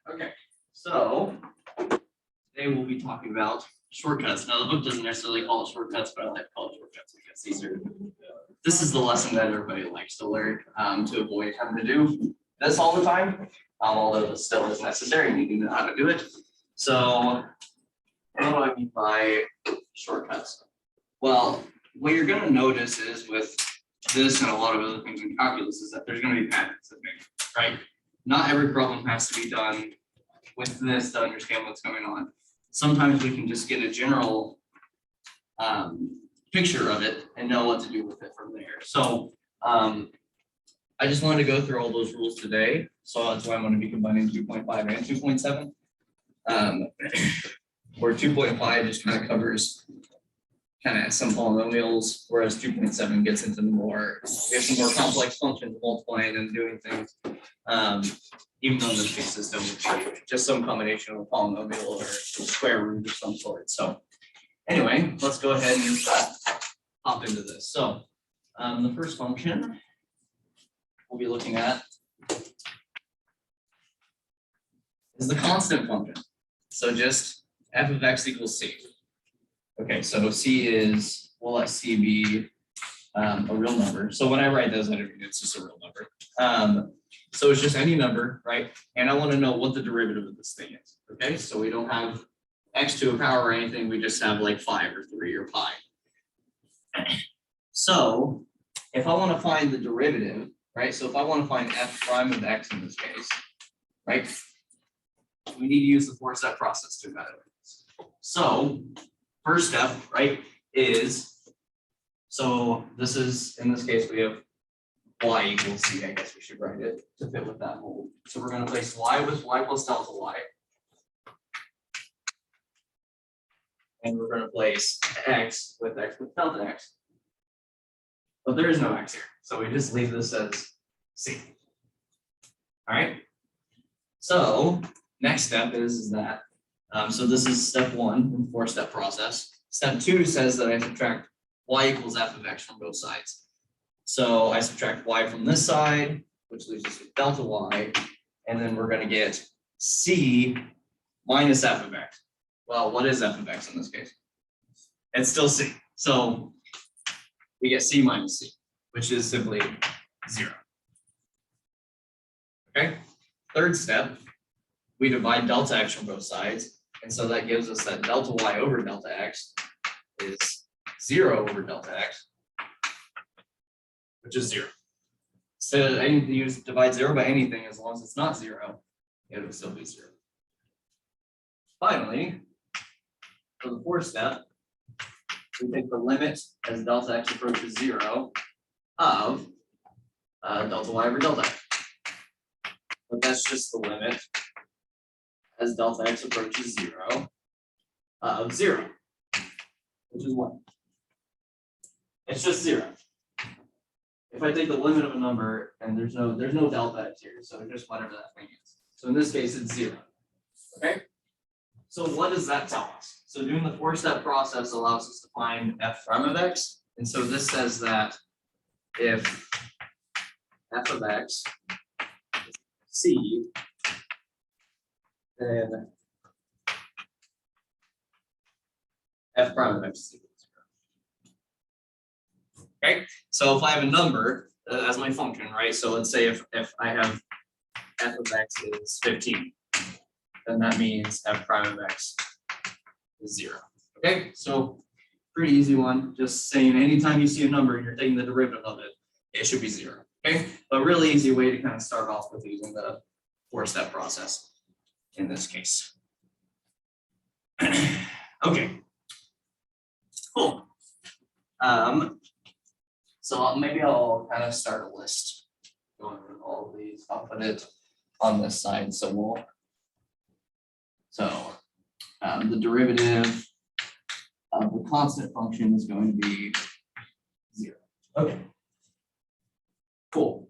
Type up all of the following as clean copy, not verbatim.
Okay, so today we'll be talking about shortcuts. Now the book doesn't necessarily call it shortcuts, but I like to call it shortcuts because this is the lesson that everybody likes to learn to avoid having to do this all the time. Although this still is necessary and you need to know how to do it. So what do I mean by shortcuts? Well, what you're going to notice is with this and a lot of other things in calculus is that there's going to be patterns that make, right? Not every problem has to be done with this to understand what's going on. Sometimes we can just get a general picture of it and know what to do with it from there. So I just wanted to go through all those rules today. So that's why I'm going to be combining 2.5 and 2.7. Where 2.5 just kind of covers kind of some polynomials, whereas 2.7 gets into the more, we have some more complex functions, multiplying and doing things. Even though in this case is just some combination of a polynomial or square root of some sort. So anyway, let's go ahead and hop into this. So the first function we'll be looking at is the constant function. So just f of x equals c. Okay, so c is, we'll let c be a real number. So when I write those, I don't mean it's just a real number. So it's just any number, right? And I want to know what the derivative of this thing is. Okay, so we don't have x to a power or anything. We just have like 5 or 3 or pi. So if I want to find the derivative, right? So if I want to find f prime of x in this case, right? We need to use the 4-step process to evaluate this. So first step, right, is, so this is, in this case, we have y equals c. I guess we should write it to fit with that mold. So we're going to place y with y plus delta y. And we're going to place x with delta x. But there is no x here. So we just leave this as c. All right. So next step is that, so this is step 1 in the 4-step process. Step 2 says that I subtract y equals f of x from both sides. So I subtract y from this side, which leaves us with delta y, and then we're going to get c minus f of x. Well, what is f of x in this case? It's still c. So we get c minus c, which is simply 0. Okay, third step, we divide delta x from both sides. And so that gives us that delta y over delta x is 0 over delta x, which is 0. So anything you just divide 0 by anything, as long as it's not 0, it will still be 0. Finally, for the 4th step, we take the limit as delta x approaches 0 of delta y over delta x. But that's just the limit as delta x approaches 0 of 0, which is 1. It's just 0. If I take the limit of a number and there's no delta x here, so just whatever that thing is. So in this case, it's 0. Okay. So what does that tell us? So doing the 4-step process allows us to find f prime of x, and so this says that if f of x is c, then f prime of x is equal to 0. Okay, so if I have a number as my function, right? So let's say if I have f of x is 15, then that means f prime of x is 0. Okay, so pretty easy one. Just saying anytime you see a number and you're taking the derivative of it, it should be 0. Okay, but really easy way to kind of start off with using the 4-step process in this case. Okay, cool. So maybe I'll kind of start a list going through all of these. I'll put it on this side, so the derivative of the constant function is going to be 0. Okay, cool.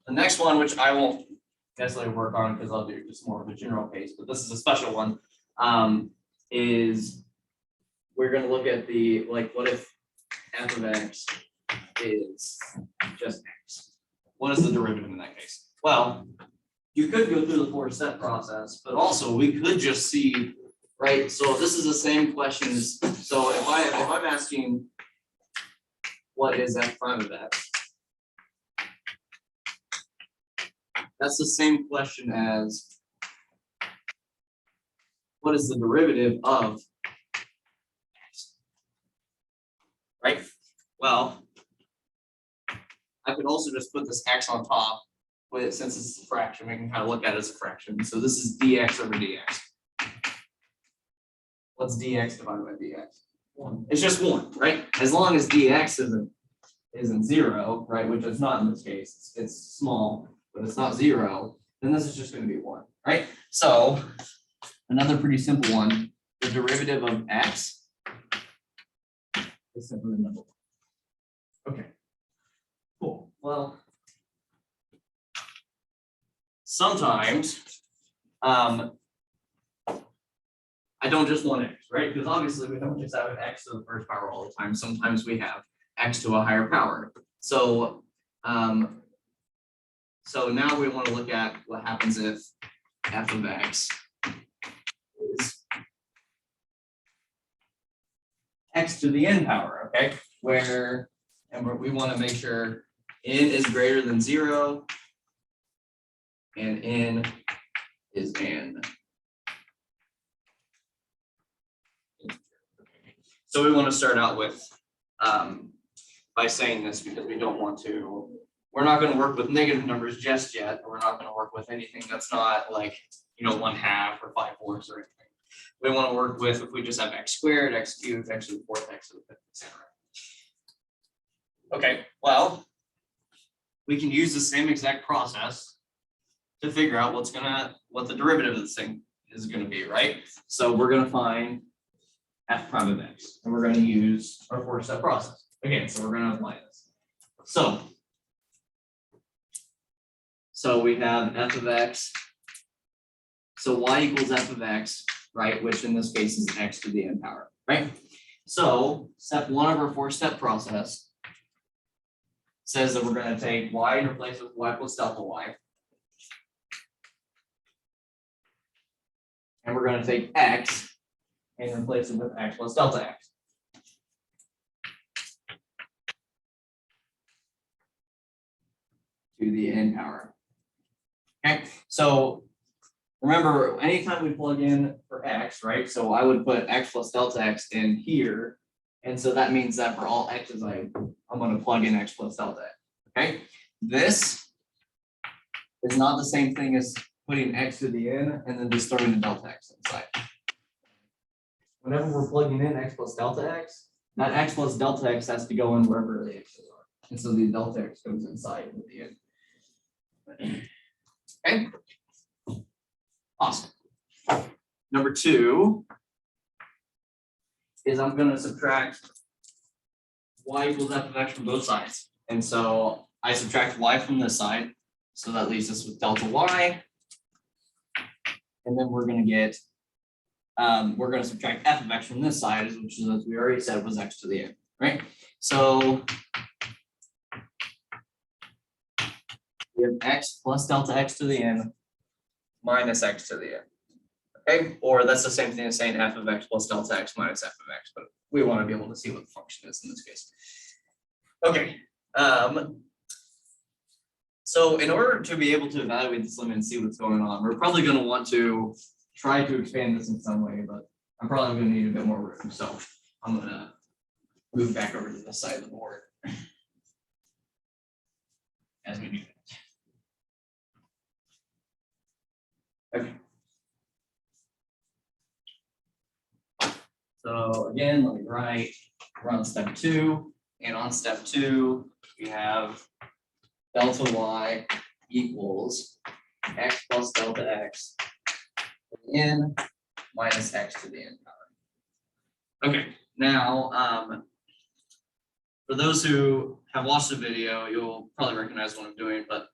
The next one, which I won't necessarily work on because I'll do just more of a general case, but this is a special one, is we're going to look at the, like, what if f of x is just x? What is the derivative in that case? Well, you could go through the 4-step process, but also we could just see, right? So this is the same questions. So if I'm asking what is f prime of x, that's the same question as what is the derivative of x, right? Well, I could also just put this x on top. With, since it's a fraction, we can kind of look at it as a fraction. So this is dx over dx. What's dx divided by dx? 1. It's just 1, right? As long as dx isn't 0, right? Which it's not in this case. It's small, but it's not 0. Then this is just going to be 1, right? So another pretty simple one. The derivative of x is simply the number 1. Okay. Cool. Well. Sometimes, I don't just want x, right? Because obviously we don't just have an x to the first power all the time. Sometimes we have x to a higher power. So, so now we want to look at what happens if f of x is x to the n power, okay? Where, and we want to make sure n is greater than 0. And n is n. So we want to start out with by saying this because we don't want to, we're not going to work with negative numbers just yet. We're not going to work with anything that's not like, 1/2 or 5/4 or anything. We want to work with if we just have x squared, x cubed, x to the 4th, x to the 5th, etc. Okay, well, we can use the same exact process to figure out what the derivative of this thing is gonna be, right? So we're gonna find f prime of x, and we're gonna use our 4-step process. Again, so we're gonna apply this. So we have f of x. So y equals f of x, right? Which in this case is x to the n power, right? So step 1 of our 4-step process says that we're gonna take y and replace it with y plus delta y. And we're going to take x and replace it with x plus delta x. To the n power. Okay, so remember, anytime we plug in for x, right? So I would put x plus delta x in here. And so that means that for all x's, I'm going to plug in x plus delta x. Okay, this is not the same thing as putting x to the n and then just throwing the delta x inside. Whenever we're plugging in x plus delta x, that x plus delta x has to go in wherever the x's are. And so the delta x goes inside with the n. Okay. Awesome. Number 2 is I'm going to subtract y equals f of x from both sides. And so I subtract y from this side. So that leaves us with delta y. And then we're going to get, we're going to subtract f of x from this side, which is, as we already said, was x to the n, right? So we have x plus delta x to the n minus x to the n. Okay, or that's the same thing as saying f of x plus delta x minus f of x, but we want to be able to see what the function is in this case. Okay. So in order to be able to evaluate this limit and see what's going on, we're probably going to want to try to expand this in some way, but I'm probably going to need a bit more room. So I'm going to move back over to this side of the board as we do that. Okay. So again, let me write, we're on step 2, and on step 2, we have delta y equals x plus delta x to the n minus x to the n power. Okay, now for those who have watched the video, you'll probably recognize what I'm doing, but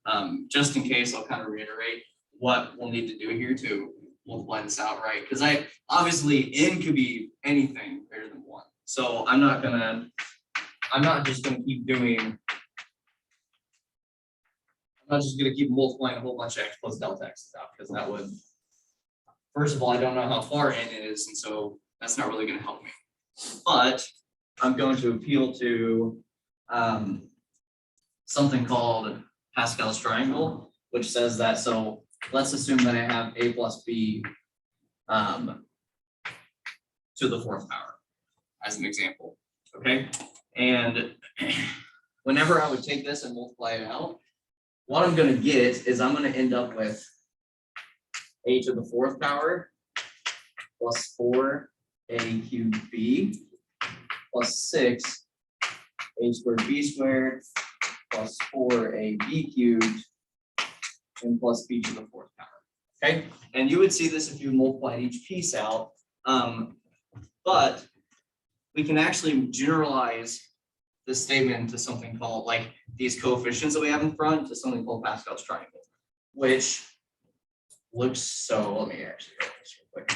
just in case, I'll kind of reiterate what we'll need to do here to multiply this out, right? Because obviously n could be anything greater than 1. So I'm not just gonna keep doing I'm not just gonna keep multiplying a whole bunch of x plus delta x out, because that would, first of all, I don't know how far n is, and so that's not really gonna help me. But I'm going to appeal to something called Pascal's triangle, which says that, so let's assume that I have a plus b to the fourth power as an example, okay? And whenever I would take this and multiply it out, what I'm gonna get is I'm gonna end up with a to the fourth power plus 4a cubed b plus 6 a squared b squared plus 4ab cubed and plus b to the fourth power. Okay, and you would see this if you multiplied each piece out, but we can actually generalize this statement into something called, like, these coefficients that we have in front, to something called Pascal's triangle, which looks so. Let me actually go this real quick.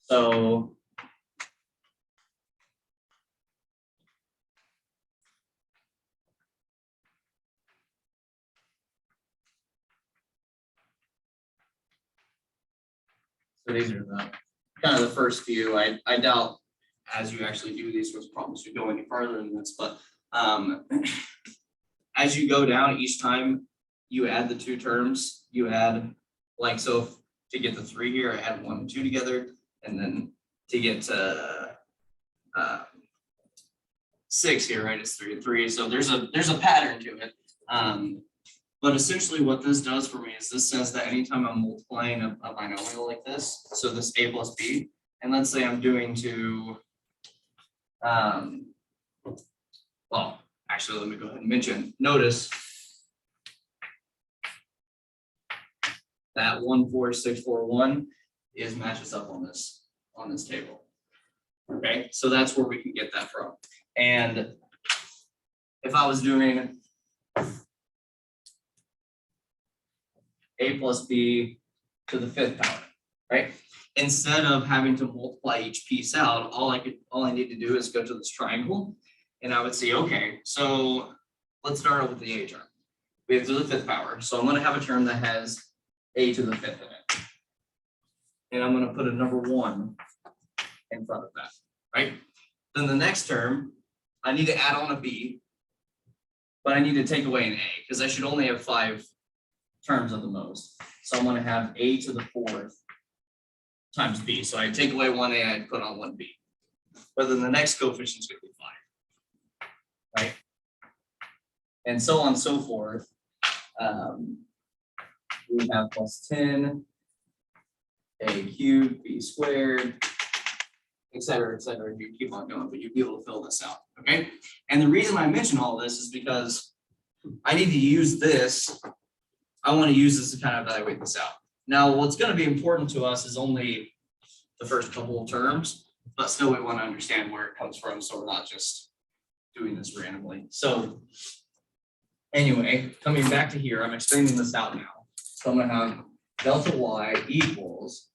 So these are the kind of the first few. I doubt as you actually do these sorts of problems you go any farther than this, but as you go down each time you add the two terms, you add, like, so if, to get the 3 here, I add 1 and 2 together, and then to get to 6 here, right, it's 3 and 3. So there's a pattern to it. But essentially what this does for me is this says that anytime I'm multiplying a binomial like this, so this a plus b, and let's say I'm doing to, well, actually, let me go ahead and mention, notice that 14641 is matches up on this table. Okay, so that's where we can get that from. And if I was doing a plus b to the 5th power, right? Instead of having to multiply each piece out, all I need to do is go to this triangle, and I would see, okay, so let's start out with the a term. We have to the 5th power, so I'm going to have a term that has a to the 5th in it, and I'm going to put a number 1 in front of that, right? Then the next term, I need to add on a b, but I need to take away an a, because I should only have 5 terms at the most. So I'm going to have a to the 4th times b. So I take away 1a, I put on 1b. But then the next coefficient is going to be 5, right? And so on and so forth. We have plus 10, a cubed, b squared, et cetera, et cetera. You keep on going, but you'll be able to fill this out, okay? And the reason I mention all this is because I need to use this. I want to use this to kind of evaluate this out. Now, what's going to be important to us is only the first couple of terms, but still we want to understand where it comes from, so we're not just doing this randomly. So anyway, coming back to here, I'm extending this out now. So I'm going to have delta y equals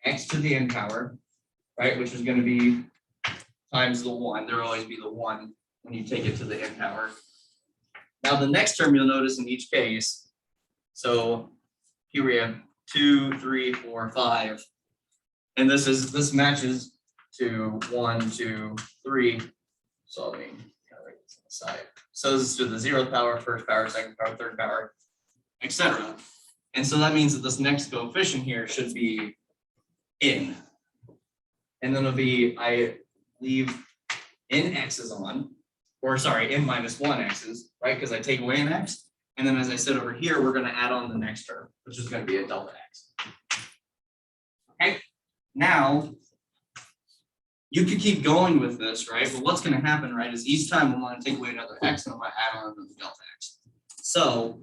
x to the n power, right, which is going to be times the 1. There will always be the 1 when you take it to the n power. Now the next term you'll notice in each case, so here we have 2, 3, 4, 5, and this matches to 1, 2, 3. So let me kind of write this on the side. So this is to the 0th power, 1st power, 2nd power, 3rd power, etc. And so that means that this next coefficient here should be n. And then it'll be, I leave n x's on, or sorry, n minus 1 x's, right? Because I take away an x. And then as I said over here, we're going to add on the next term, which is going to be a delta x. Okay, now you could keep going with this, right? But what's going to happen, right, is each time I'm going to take away another x and I'm going to add on another delta x. So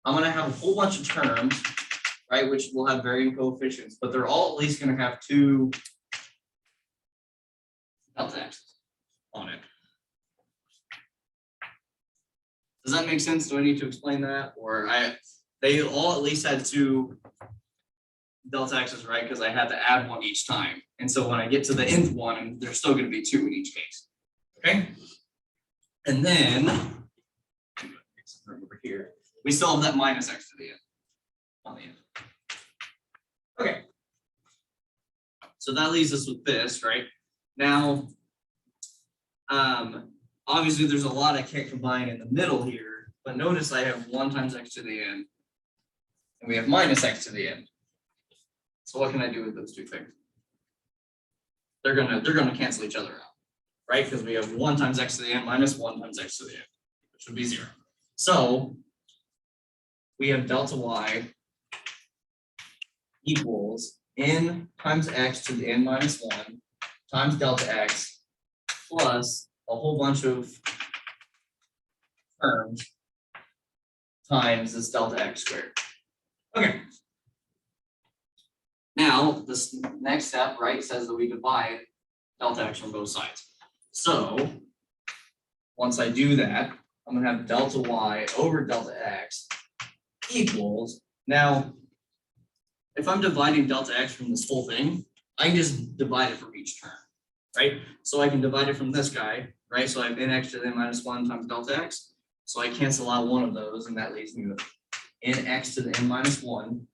I'm going to have a whole bunch of terms, right, which will have varying coefficients, but they're all at least going to have 2 delta x's on it. Does that make sense? Do I need to explain that? Or they all at least had 2 delta x is right because I had to add one each time. And so when I get to the nth one, there's still going to be 2 in each case. Okay. And then over here, we still have that minus x to the n on the end. Okay. So that leaves us with this, right? Now, obviously there's a lot I can't combine in the middle here, but notice I have 1 times x to the n, and we have minus x to the n. So what can I do with those two things? They're gonna cancel each other out, right? Because we have 1 times x to the n minus 1 times x to the n, which would be 0. So we have delta y equals n times x to the n minus 1 times delta x plus a whole bunch of terms times this delta x squared. Okay. Now, this next step, right, says that we divide delta x from both sides. So once I do that, I'm going to have delta y over delta x equals, now, if I'm dividing delta x from this whole thing, I can just divide it from each term, right? So I can divide it from this guy, right? So I have nx to the n minus 1 times delta x. So I cancel out one of those, and that leaves me with nx to the n minus 1.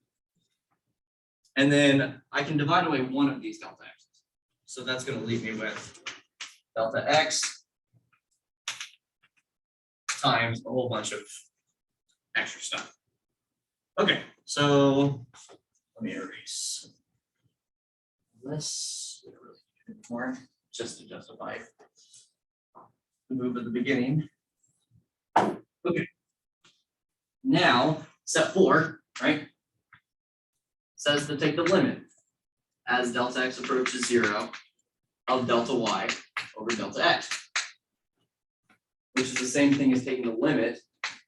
And then I can divide away one of these delta x's. So that's going to leave me with delta x times a whole bunch of extra stuff. Okay, so let me erase this more just to justify the move at the beginning. Okay. Now, step 4, right, says to take the limit as delta x approaches 0 of delta y over delta x, which is the same thing as taking the limit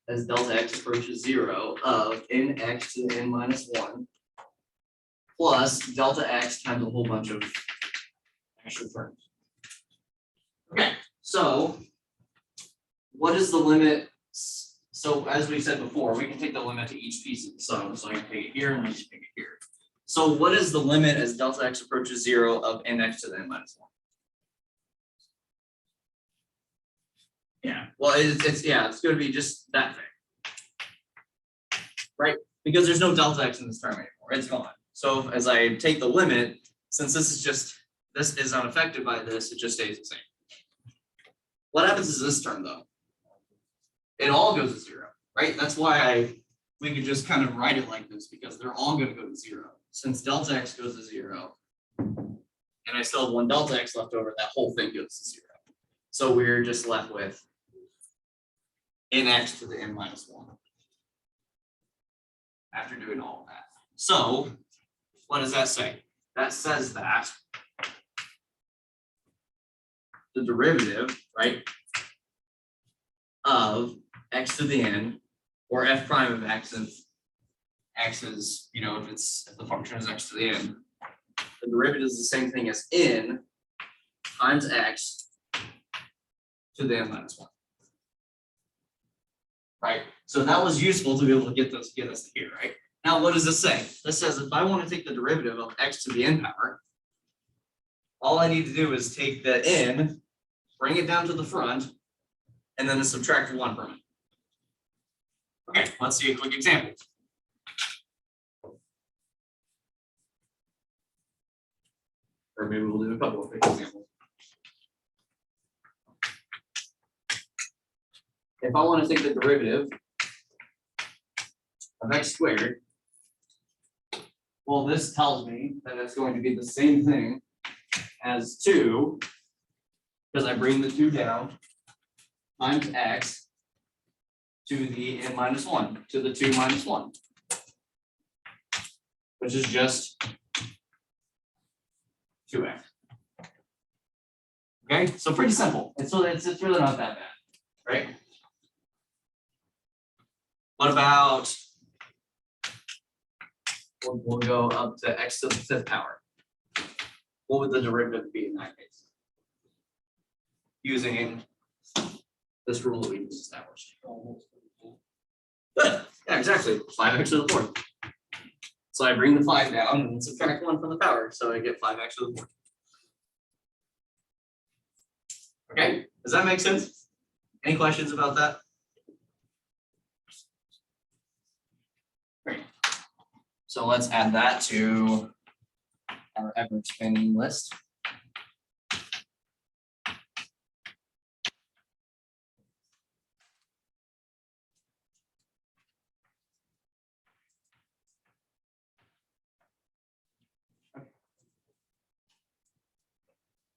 as delta x approaches 0 of nx to the n minus 1 plus delta x times a whole bunch of extra terms. Okay, so what is the limit? So as we said before, we can take the limit to each piece of the sum. So I can take it here and I can take it here. So what is the limit as delta x approaches 0 of nx to the n minus 1? Yeah, well, it's going to be just that thing, right? Because there's no delta x in this term anymore. It's gone. So as I take the limit, since this is unaffected by this, it just stays the same. What happens is this term though? It all goes to 0, right? That's why we could just kind of write it like this, because they're all going to go to 0. Since delta x goes to 0, and I still have 1 delta x left over, that whole thing goes to 0. So we're just left with nx to the n minus 1 after doing all of that. So what does that say? That says that the derivative, right, of x to the n, or f prime of x, if x is, if the function is x to the n, the derivative is the same thing as n times x to the n minus 1. Right? So that was useful to be able to get us to here, right? Now, what does this say? This says if I want to take the derivative of x to the n power, all I need to do is take the n, bring it down to the front, and then subtract 1 from it. Okay, let's see a quick example. Or maybe we'll do a couple of quick examples. If I want to take the derivative of x squared, well, this tells me that it's going to be the same thing as 2, because I bring the 2 down, times x to the n minus 1, to the 2 minus 1, which is just 2x. Okay, so pretty simple. It's really not that bad, right? What about, we'll go up to x to the 5th power. What would the derivative be in that case? Using this rule that we just established. Good. Yeah, exactly. 5x to the 4th. That's So I bring the 5 down and subtract 1 from the power, so I get 5x to the 4th. Okay, does that make sense? Any questions about that? Great. So let's add that to our ever-expanding list.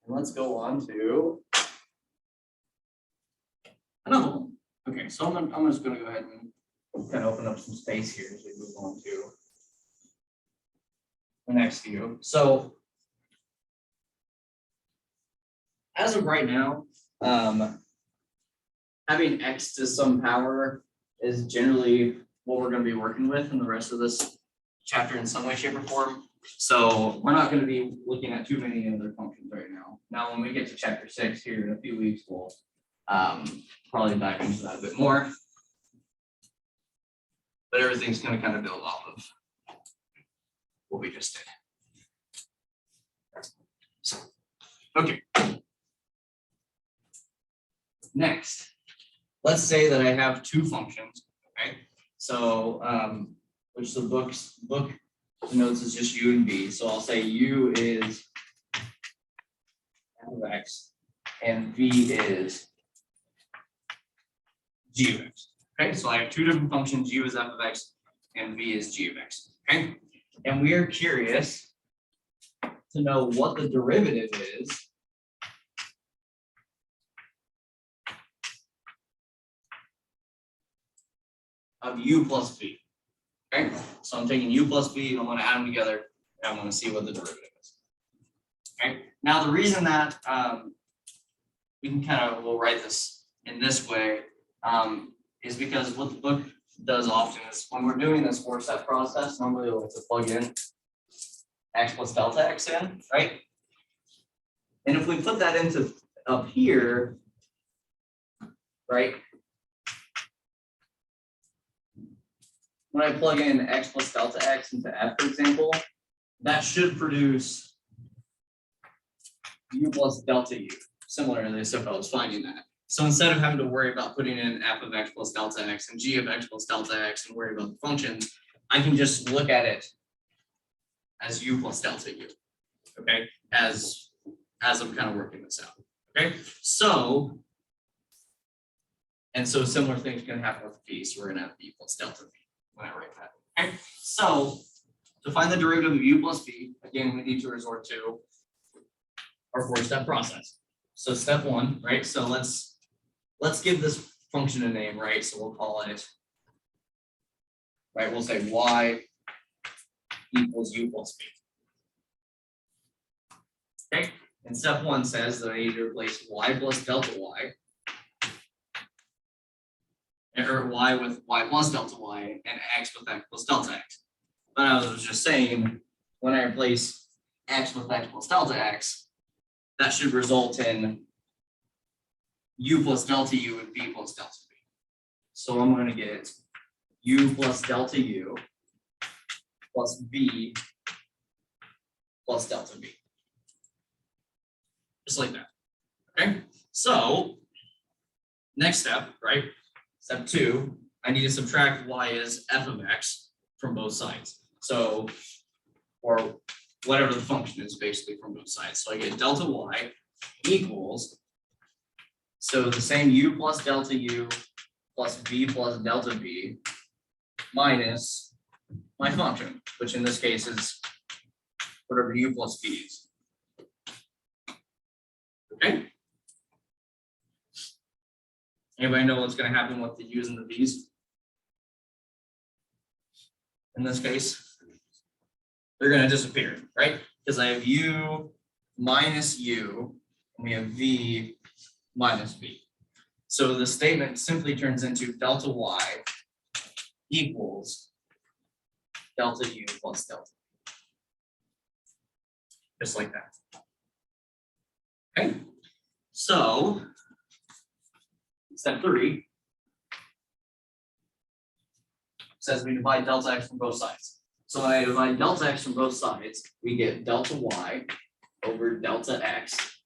And let's go on to another one. Okay, so I'm just going to go ahead and kind of open up some space here as we move on to the next few. So as of right now, having x to some power is generally what we're going to be working with in the rest of this chapter in some way, shape, or form. So we're not going to be looking at too many other functions right now. Now, when we get to chapter 6 here in a few weeks, we'll probably dive into that a bit more. But everything's going to kind of build off of what we just did. So, okay. Next, let's say that I have 2 functions, okay? So, which the book denotes as just u and v. So I'll say u is f of x and v is g of x. Okay, so I have 2 different functions, u is f of x and v is g of x. Okay, and we are curious to know what the derivative is of u plus v. Okay, so I'm taking u plus v and I'm going to add them together and I'm going to see what the derivative is. Okay, now the reason that we can we'll write this in this way is because what the book does often is when we're doing this 4-step process, normally we'll have to plug in x plus delta x in, right? And if we put that into up here, right? When I plug in x plus delta x into f, for example, that should produce u plus delta u, similarly as if I was finding that. So instead of having to worry about putting in f of x plus delta x and g of x plus delta x and worry about the functions, I can just look at it as u plus delta u, okay, as I'm kind of working this out, okay? So similar things can happen with v, so we're gonna have v plus delta v when I write that, okay? So to find the derivative of u plus v, again, we need to resort to our 4-step process. So step 1, right? So let's give this function a name, right? So we'll call it, right? We'll say y equals u plus v. Okay, and step 1 says that I need to replace y plus delta y, or y with y plus delta y, and x with x plus delta x. But I was just saying, when I replace x with x plus delta x, that should result in u plus delta u and v plus delta v. So I'm going to get u plus delta u plus v plus delta v. Just like that. Okay, so next step, right? Step 2, I need to subtract y as f of x from both sides. So, or whatever the function is basically from both sides. So I get delta y equals, so the same u plus delta u plus v plus delta v minus my function, which in this case is whatever u plus v is. Okay. Anybody know what's going to happen with the u's and the v's? In this case, they're going to disappear, right? Because I have u minus u, and we have v minus v. So the statement simply turns into delta y equals delta u plus delta. Just like that. Okay, so step 3 says we divide delta x from both sides. So when I divide delta x from both sides, we get delta y over delta x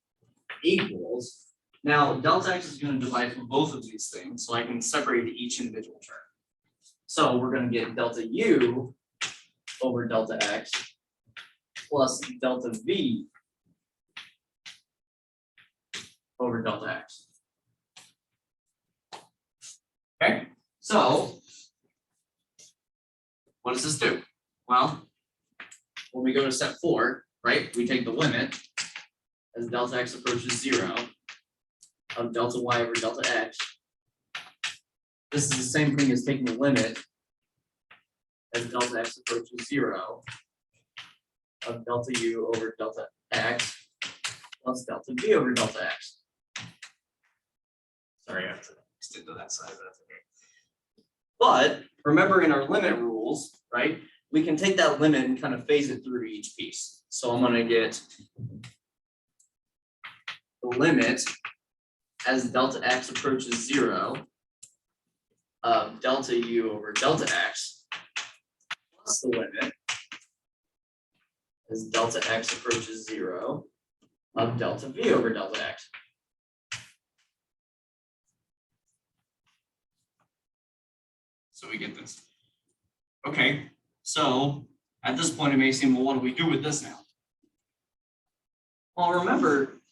equals. Now, delta x is going to divide from both of these things, so I can separate each individual term. So we're going to get delta u over delta x plus delta v over delta x. Okay, so what does this do? Well, when we go to step 4, right, we take the limit as delta x approaches 0 of delta y over delta x. This is the same thing as taking the limit as delta x approaches 0 of delta u over delta x plus delta v over delta x. Sorry, I have to stick to that side, but that's okay. But remember in our limit rules, right, we can take that limit and kind of phase it through each piece. So I'm going to get the limit as delta x approaches 0 of delta u over delta x plus the limit as delta x approaches 0 of delta v over delta x. So we get this. Okay, so at this point it may seem, well, what do we do with this now? Well, remember,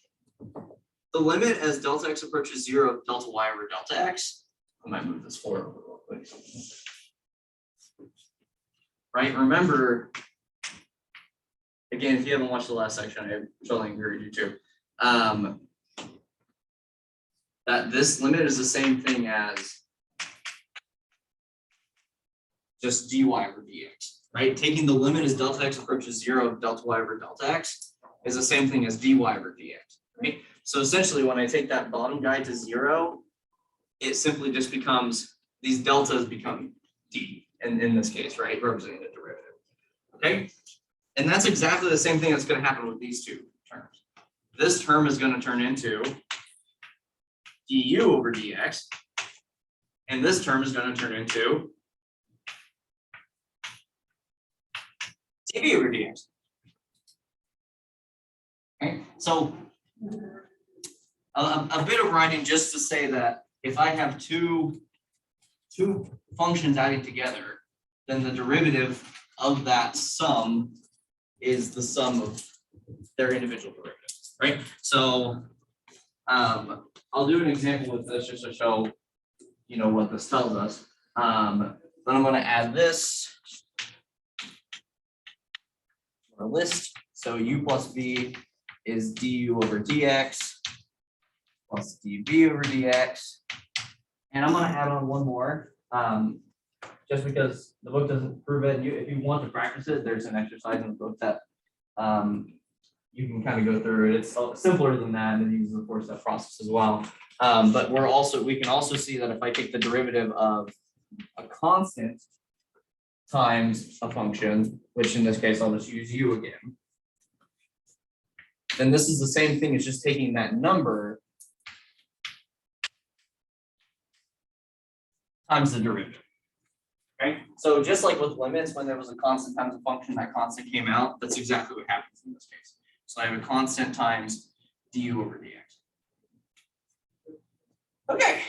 the limit as delta x approaches 0 of delta y over delta x, I might move this forward real quick. Right, remember, again, if you haven't watched the last section, I totally encourage you to. That this limit is the same thing as just dy over dx, right? Taking the limit as delta x approaches 0 of delta y over delta x is the same thing as dy over dx, right? So essentially, when I take that bottom guy to 0, it simply just becomes, these deltas become d, and in this case, right, representing the derivative, okay? And that's exactly the same thing that's going to happen with these two terms. This term is going to turn into du over dx, and this term is going to turn into dv over dx. Okay, so a bit of writing just to say that if I have two functions adding together, then the derivative of that sum is the sum of their individual derivatives, right? So I'll do an example with this just to show, you know, what this tells us. Then I'm going to add this to our list. So u plus v is du over dx plus dv over dx. And I'm going to add on one more, just because the book doesn't prove it. If you want to practice it, there's an exercise in the book that you can kind of go through it. It's simpler than that, and it uses, of course, that process as well. But we can also see that if I take the derivative of a constant times a function, which in this case I'll just use u again, then this is the same thing as just taking that number times the derivative. Okay, so just like with limits, when there was a constant times a function, that constant came out. That's exactly what happens in this case. So I have a constant times du over dx. Okay,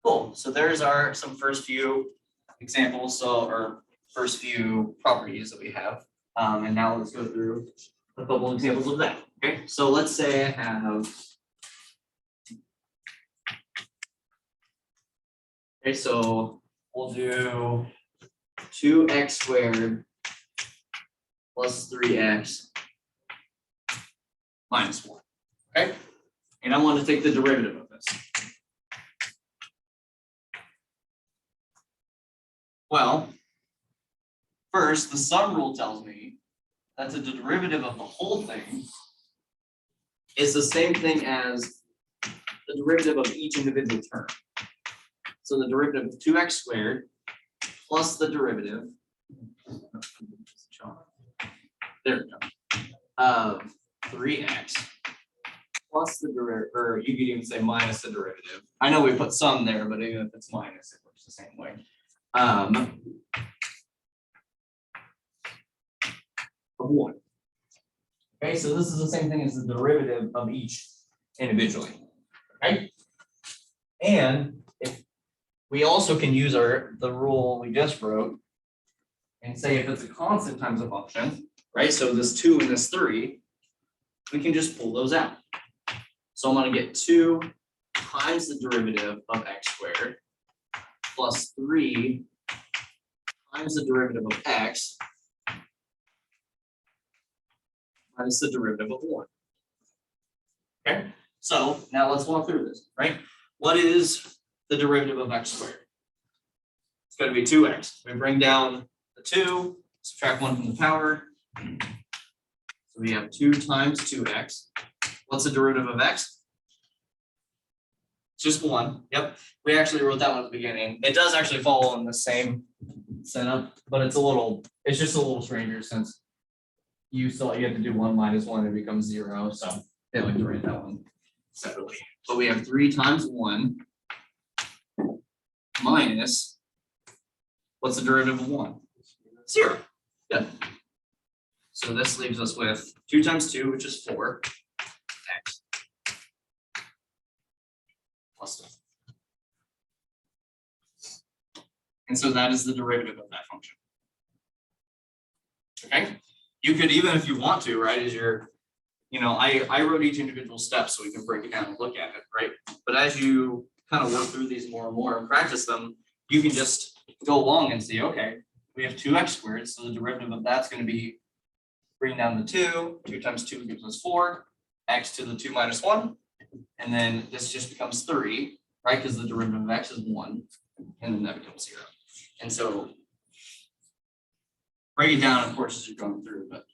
cool. So there's some first few examples, or first few properties that we have. And now let's go through a couple examples of that. Okay, so let's say I have. Okay, so we'll do 2x squared plus 3x minus 1. Okay, and I want to take the derivative of this. Well, first, the sum rule tells me that the derivative of the whole thing is the same thing as the derivative of each individual term. So the derivative of 2x squared plus the derivative, there we go, of 3x plus the derivative, or you could even say minus the derivative. I know we put some there, but even if it's minus, it works the same way. of 1. Okay, so this is the same thing as the derivative of each individually. Okay? And if we also can use the rule we just wrote and say if it's a constant times a function, right? So this 2 and this 3, we can just pull those out. So I'm going to get 2 times the derivative of x squared plus 3 times the derivative of x minus the derivative of 1. Okay, so now let's walk through this, right? What is the derivative of x squared? It's going to be 2x. We bring down the 2, subtract 1 from the power. So we have 2 times 2x. What's the derivative of x? Just 1. Yep. We actually wrote that one at the beginning. It does actually follow in the same setup, but it's just a little stranger since you have to do 1 minus 1, it becomes 0. So I like to write that one separately. But we have 3 times 1 minus, what's the derivative of 1? 0. Good. So this leaves us with 2 times 2, which is 4, x plus 2. And so that is the derivative of that function. Okay? You could, even if you want to, right, I wrote each individual step so we can break it down and look at it, right? But as you kind of work through these more and more and practice them, you can just go along and see, okay, we have 2x squared, so the derivative of that's going to be bring down the 2, 2 times 2 gives us 4, x to the 2 minus 1, and then this just becomes 3, right? Because the derivative of x is 1, and then that becomes 0. And so break it down, of course, as you're going through, but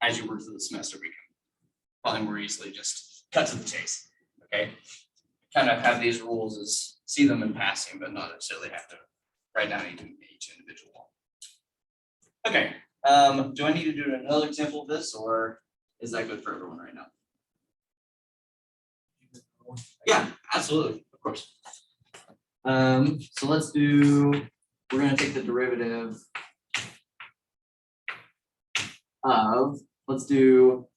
as you work through the semester, we can probably more easily just cut to the chase, okay? Kind of have these rules as see them in passing, but not necessarily have to write down each individual one. Okay, do I need to do another example of this, or is that good for everyone right now? Yeah, absolutely, of course. So we're going to take the derivative of, we'll do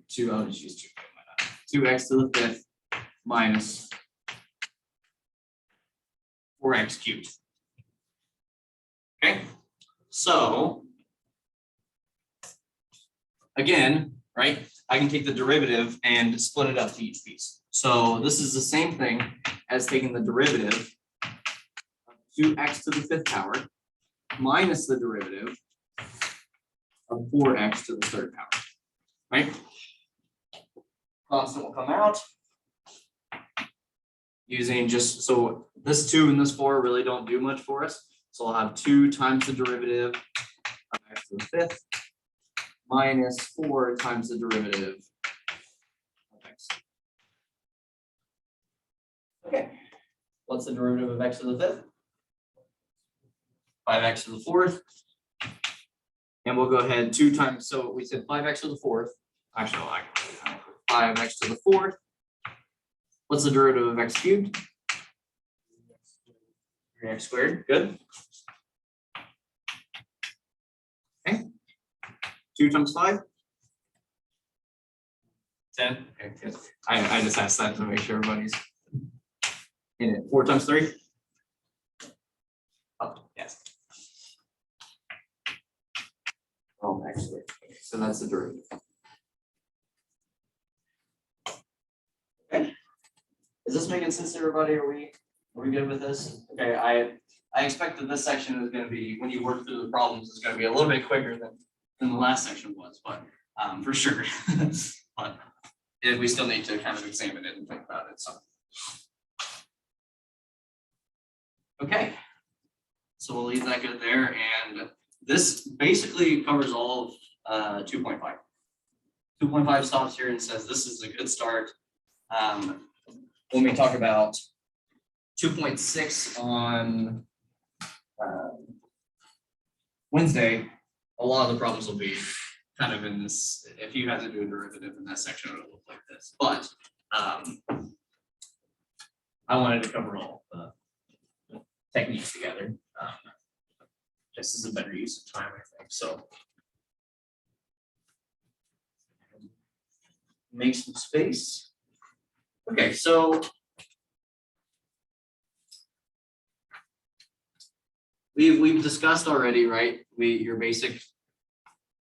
2, I'll just use 2, 2x to the 5th minus 4x cubed. Okay, so again, right, I can take the derivative and split it up to each piece. So this is the same thing as taking the derivative of 2x to the 5th power minus the derivative of 4x to the 3rd power, right? Constant will come out using just, so this 2 and this 4 really don't do much for us. So I'll have 2 times the derivative of x to the 5th minus 4 times the derivative of x. Okay, what's the derivative of x to the 5th? 5x to the 4th. And we'll go ahead 2 times, so we said 5x to the 4th. Actually, I can 5x to the 4th. What's the derivative of x cubed? 3x squared, good. Okay. 2 times 5? 10. Okay, good. I just asked that to make sure everybody's in it. 4 times 3? Oh, yes. Oh, x squared. Okay, so that's the derivative. Okay. Is this making sense to everybody? Are we good with this? Okay, I expect that this section is going to be, when you work through the problems, it's going to be a little bit quicker than the last section was, but for sure. But we still need to kind of examine it and think about it. So, okay, so we'll leave that good there, and this basically covers all of 2.5. 2.5 stops here and says this is a good start. When we talk about 2.6 on Wednesday, a lot of the problems will be kind of in this, if you had to do a derivative in that section, it would look like this. But I wanted to cover all the techniques together. this is a better use of time, I think, so. Make some space. Okay, so. We've discussed already, right? Your basic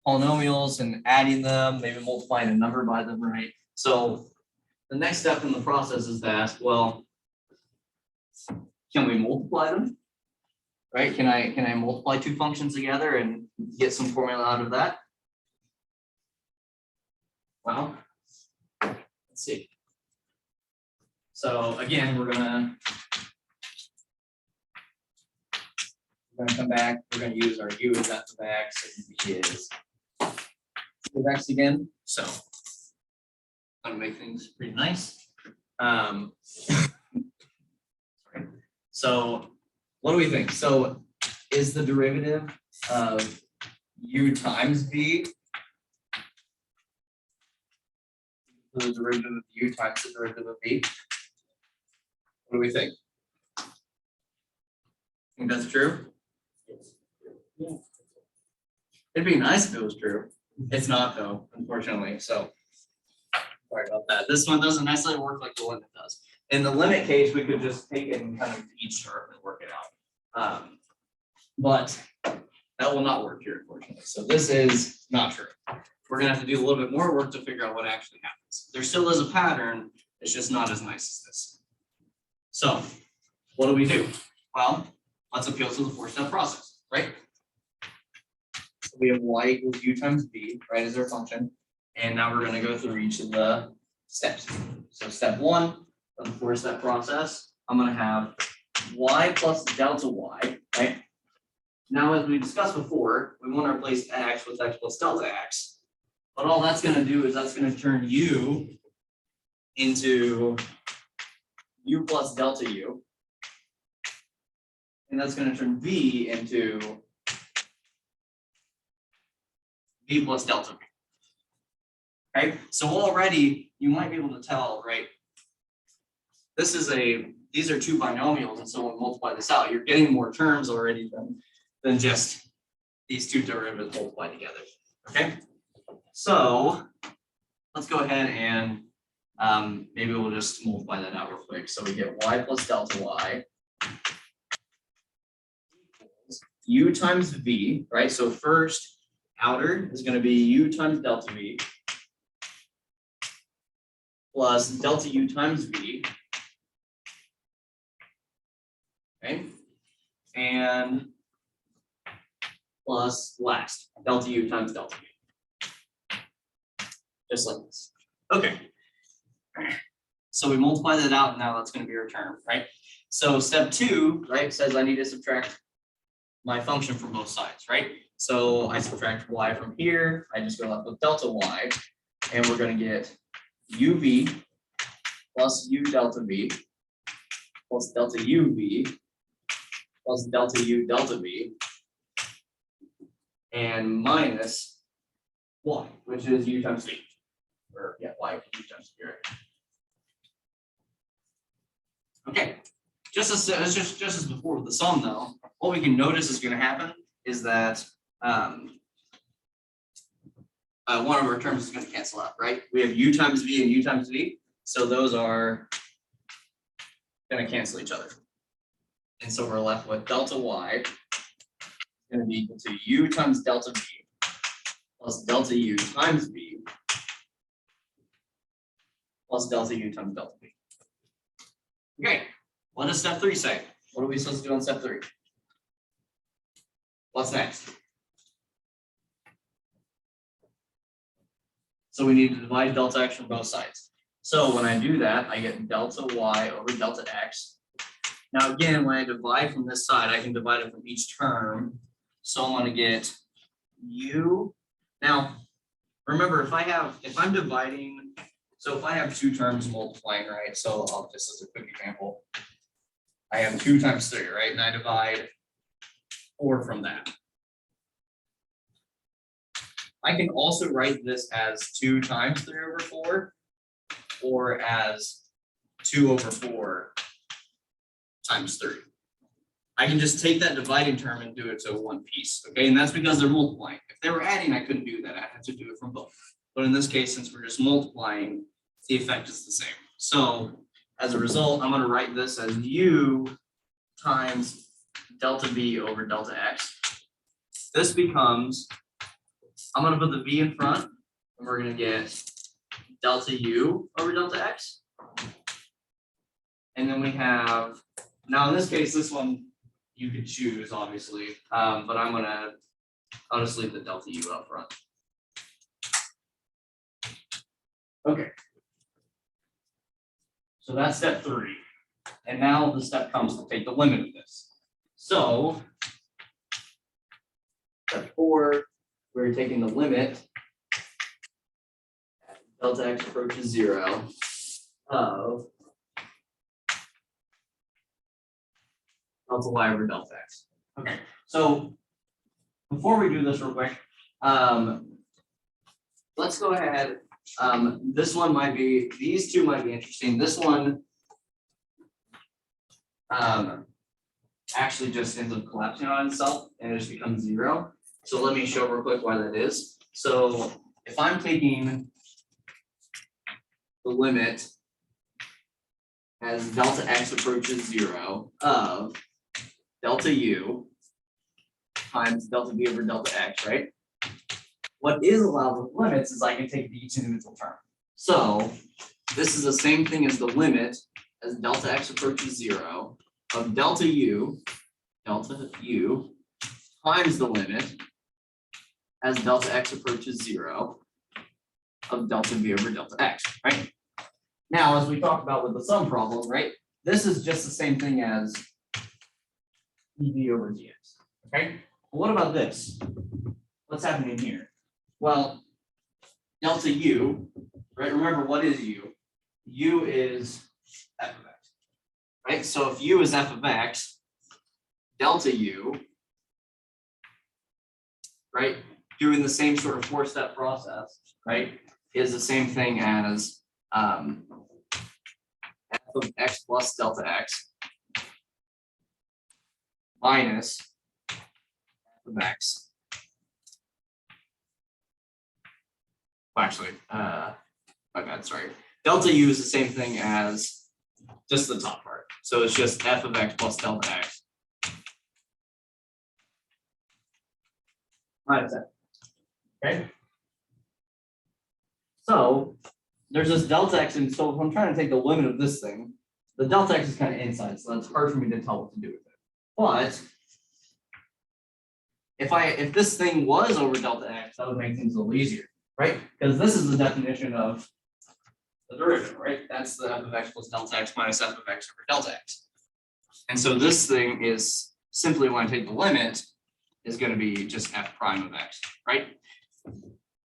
polynomials and adding them, maybe multiplying a number by them, right? So the next step in the process is to ask, well, can we multiply them? Right? Can I multiply two functions together and get some formula out of that? Well, let's see. So again, we're gonna come back. We're gonna use our u as f of x and v is of x again. So I'm gonna make things pretty nice. So what do we think? So is the derivative of u times v the derivative of u times the derivative of v? What do we think? Think that's true? It'd be nice if it was true. It's not though, unfortunately. So sorry about that. This one doesn't necessarily work like the limit does. In the limit case, we could just take it and kind of each term and work it out. But that will not work here, unfortunately. So this is not true. We're gonna have to do a little bit more work to figure out what actually happens. There still is a pattern, it's just not as nice as this. So what do? Well, let's appeal to the four-step process, right? So we have y equals u times v, right, as our function. And now we're gonna go through each of the steps. So step one of the four-step process, I'm gonna have y plus delta y, right? Now, as we discussed before, we want to replace x with x plus delta x. But all that's gonna do is that's gonna turn u into u plus delta u. And that's gonna turn v into v plus delta v. Okay, so already you might be able to tell, right? These are two binomials, and so when we multiply this out, you're getting more terms already than just these two derivatives multiplied together. Okay, so let's go ahead and maybe we'll just multiply that out real quick. So we get y plus delta y equals u times v, right? So first outer is going to be u times delta v plus delta u times v. Okay, and plus last delta u times delta v. Just like this. Okay. So we multiply that out, and now that's going to be our term, right? So step two, right, says I need to subtract my function from both sides, right? So I subtract y from here, I just go left with delta y, and we're going to get uv plus u delta v plus delta uv plus delta u delta v and minus y, which is u times v. Or yeah, y equals u times v, right? Okay, just as before with the sum though, what we can notice is going to happen is that one of our terms is going to cancel out, right? We have u times v and u times v, so those are going to cancel each other. And so we're left with delta y going to be equal to u times delta v plus delta u times v plus delta u times delta v. Okay, what does step three say? What are we supposed to do on step three? What's next? So we need to divide delta x from both sides. So when I do that, I get delta y over delta x. Now again, when I divide from this side, I can divide it from each term. So I'm going to get u. Now, remember, if I'm dividing, so if I have two terms multiplying, right? So just as a quick example, I have 2 times 3, right? And I divide 4 from that. I can also write this as 2 times 3 over 4, or as 2 over 4 times 3. I can just take that dividing term and do it to one piece, okay? And that's because they're multiplying. If they were adding, I couldn't do that. I had to do it from both. But in this case, since we're just multiplying, the effect is the same. So as a result, I'm gonna write this as U times delta V over delta X. This becomes, I'm gonna put the V in front, and we're gonna get delta U over delta X. And then we have, now in this case, this one you could choose, obviously, but I'll just leave the delta U up front. Okay. So that's step 3. And now the step comes to take the limit of this. So step 4, we're taking the limit as delta X approaches 0 of delta Y over delta X. Okay, so before we do this real quick, let's go ahead. This one might be, these two might be interesting. This one actually just ends up collapsing on itself and it just becomes 0. So let me show real quick why that is. So if I'm taking the limit as delta X approaches 0 of delta U times delta V over delta X, right? What is allowed with limits is I can take each individual term. So this is the same thing as the limit as delta X approaches 0 of delta U times the limit as delta X approaches 0 of delta V over delta X, right? Now, as we talked about with the sum problem, right? This is just the same thing as dv over dx, okay? Well, what about this? What's happening here? Well, delta U, right? Remember, what is U? U is f of x, right? So if U is f of x, delta U, right? Doing the same sort of 4-step process, right? Is the same thing as f of x plus delta x minus f of x. Well, actually, my bad, sorry. Delta U is the same thing as just the top part. So it's just f of x plus delta x minus f. Okay. So there's this delta x, and so if I'm trying to take the limit of this thing, the delta x is kind of inside, so it's hard for me to tell what to do with it. But if this thing was over delta x, that would make things a little easier, right? Because this is the definition of the derivative, right? That's the f of x plus delta x minus f of x over delta x. And so this thing is simply, when I take the limit, is going to be just f prime of x, right?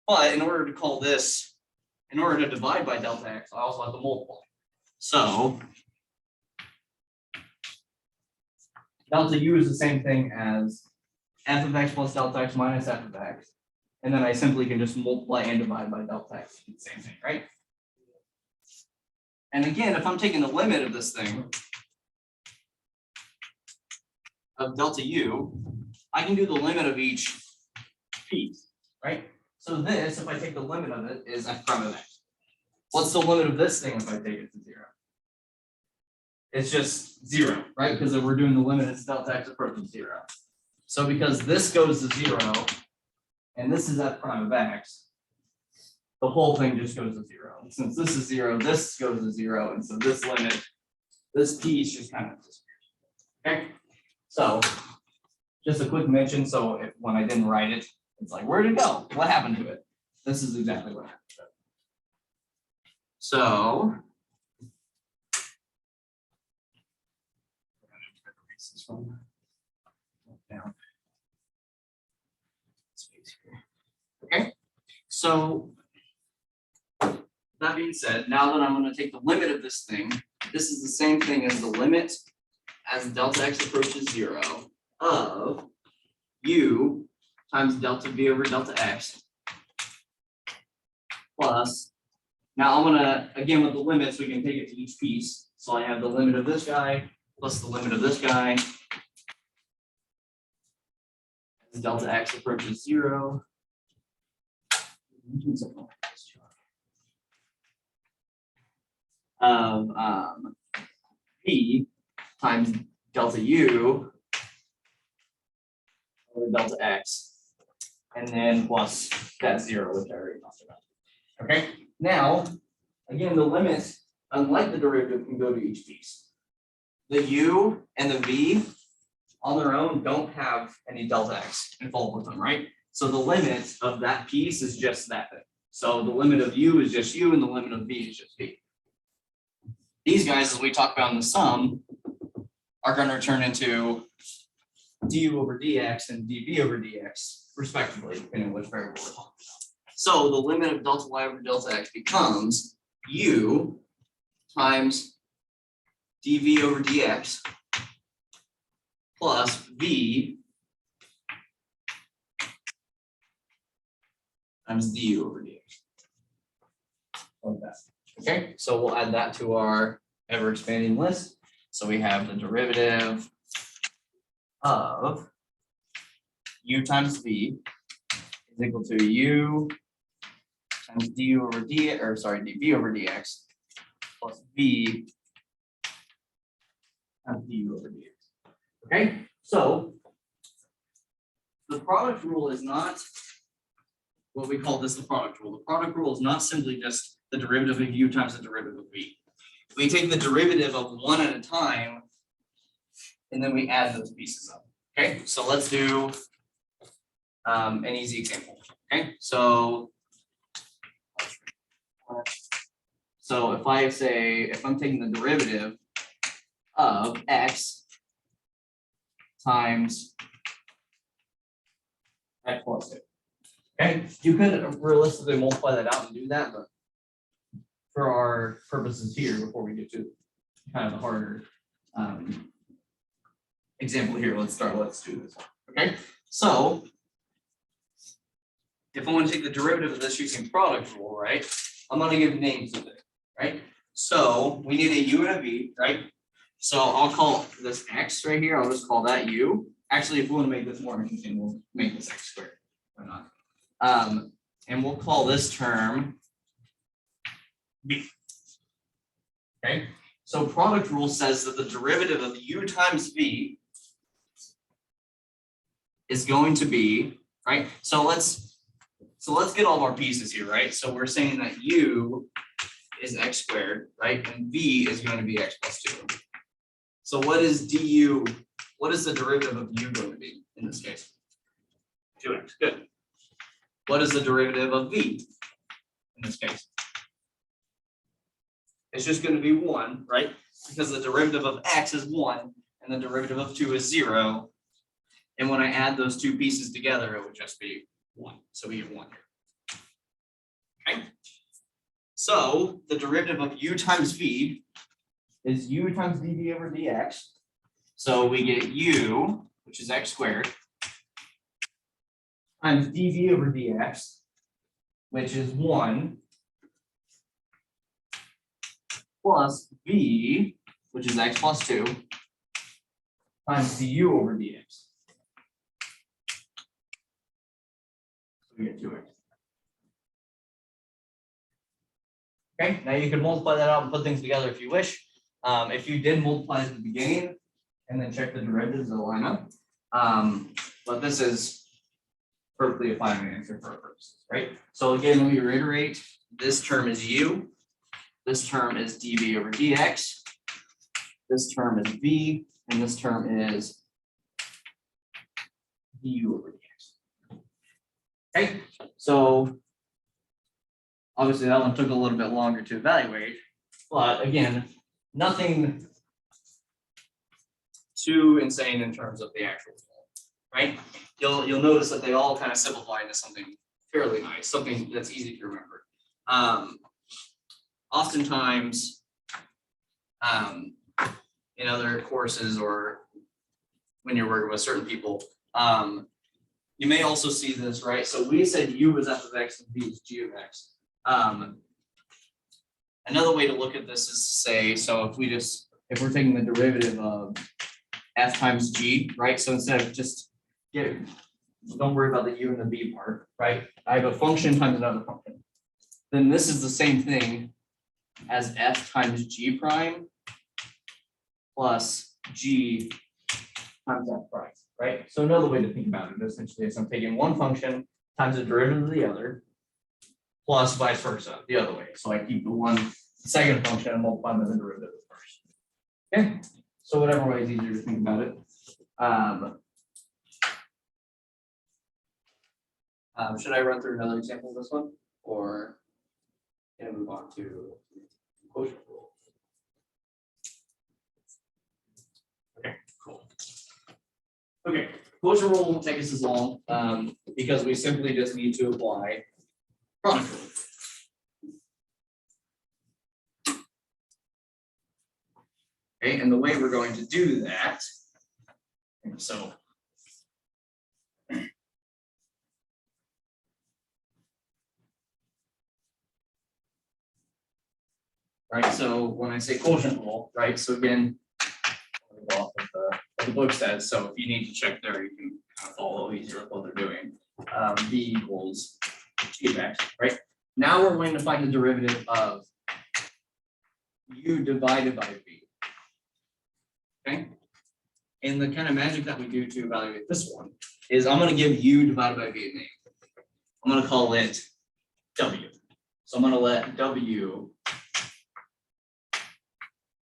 But in order to call this, in order to divide by delta x, I also have to multiply. So delta U is the same thing as f of x plus delta x minus f of x. And then I simply can just multiply and divide by delta x. It's the same thing, right? And again, if I'm taking the limit of this thing, of delta U, I can do the limit of each piece, right? So this, if I take the limit of it, is f prime of x. What's the limit of this thing if I take it to 0? It's just 0, right? Because if we're doing the limit, it's delta x approaching 0. So because this goes to 0, and this is f prime of x, the whole thing just goes to 0. And since this is 0, this goes to 0, and so this limit, this piece just kind of disappears. Okay, so just a quick mention. So if when I didn't write it, it's like, where did it go? What happened to it? This is exactly what happened to it. So down. Okay, so that being said, now that I'm going to take the limit of this thing, this is the same thing as the limit as delta x approaches 0 of U times delta V over delta x plus, now I'm gonna, again with the limits, we can take it to each piece. So I have the limit of this guy plus the limit of this guy as delta x approaches 0. Of v times delta u over delta x, and then plus that 0, which I already talked about. Okay, now, again, the limit, unlike the derivative, can go to each piece. The u and the v on their own don't have any delta x involved with them, right? So the limit of that piece is just that thing. So the limit of u is just u, and the limit of v is just v. These guys, as we talk about in the sum, are going to turn into du over dx and dv over dx, respectively, depending on which variable we're talking about. So the limit of delta y over delta x becomes u times dv over dx plus v times du over dx. Like that. Okay, so we'll add that to our ever expanding list. So we have the derivative of u times v is equal to u times du over d, or sorry, dv over dx plus v times du over dx. Okay, so the product rule is not what we call this the product rule. The product rule is not simply just the derivative of u times the derivative of v. We take the derivative of one at a time, and then we add those pieces up. Okay, so let's do an easy example. Okay, so if I say, if I'm taking the derivative of x times x plus 2. Okay, you could realistically multiply that out and do that, but for our purposes here, before we get to kind of the harder example here, let's do this. Okay, so if I want to take the derivative of this using product rule, right, I'm going to give names of it, right? So we need a u and a v, right? So I'll call this x right here, I'll just call that u. Actually, if we want to make this more interesting, we'll make this x squared. Why not? And we'll call this term b. Okay, so product rule says that the derivative of u times v is going to be, right? So let's get all of our pieces here, right? So we're saying that u is x squared, right? And v is going to be x plus 2. So what is du? What is the derivative of u going to be in this case? 2x, good. What is the derivative of v in this case? It's just going to be 1, right? Because the derivative of x is 1 and the derivative of 2 is 0. And when I add those two pieces together, it would just be 1. So we get 1 here. Okay. So the derivative of u times v is u times dv over dx. So we get u, which is x squared, times dv over dx, which is 1, plus v, which is x plus 2, times du over dx. So we get 2x. Okay, now you can multiply that out and put things together if you wish. If you did multiply at the beginning and then check the derivatives, they'll line up. But this is perfectly a fine answer for our purposes, right? So again, let me reiterate, this term is u, this term is dv over dx, this term is v, and this term is du over dx. Okay, so obviously that one took a little bit longer to evaluate, but again, nothing too insane in terms of the actual result, right? You'll notice that they all kind of simplify into something fairly nice, something that's easy to remember. Oftentimes, in other courses or when you're working with certain people, you may also see this, right? So we said u is f of x and v is g of x. Another way to look at this is to say, so if we're taking the derivative of f times g, right? So instead of just So don't worry about the u and the v part, right? I have a function times another function. Then this is the same thing as f times g prime plus g times f prime, right? So another way to think about it essentially is I'm taking one function times the derivative of the other plus vice versa, the other way. So I keep the second function and multiply by the derivative of the first. Okay, so whatever way is easier to think about it. Should I run through another example of this one, or can I move on to quotient rule? Okay, cool. Okay, quotient rule won't take us as long because we simply just need to apply product rule. Okay, and the way we're going to do that, so right, so when I say quotient rule, right, so again, I'll go off of what the book says, so if you need to check there, you can kind of follow easier with what they're doing. V equals g of x, right? Now we're going to find the derivative of u divided by v. Okay? And the kind of magic that we do to evaluate this one is I'm going to give u divided by v a name. I'm going to call it w. So I'm going to let w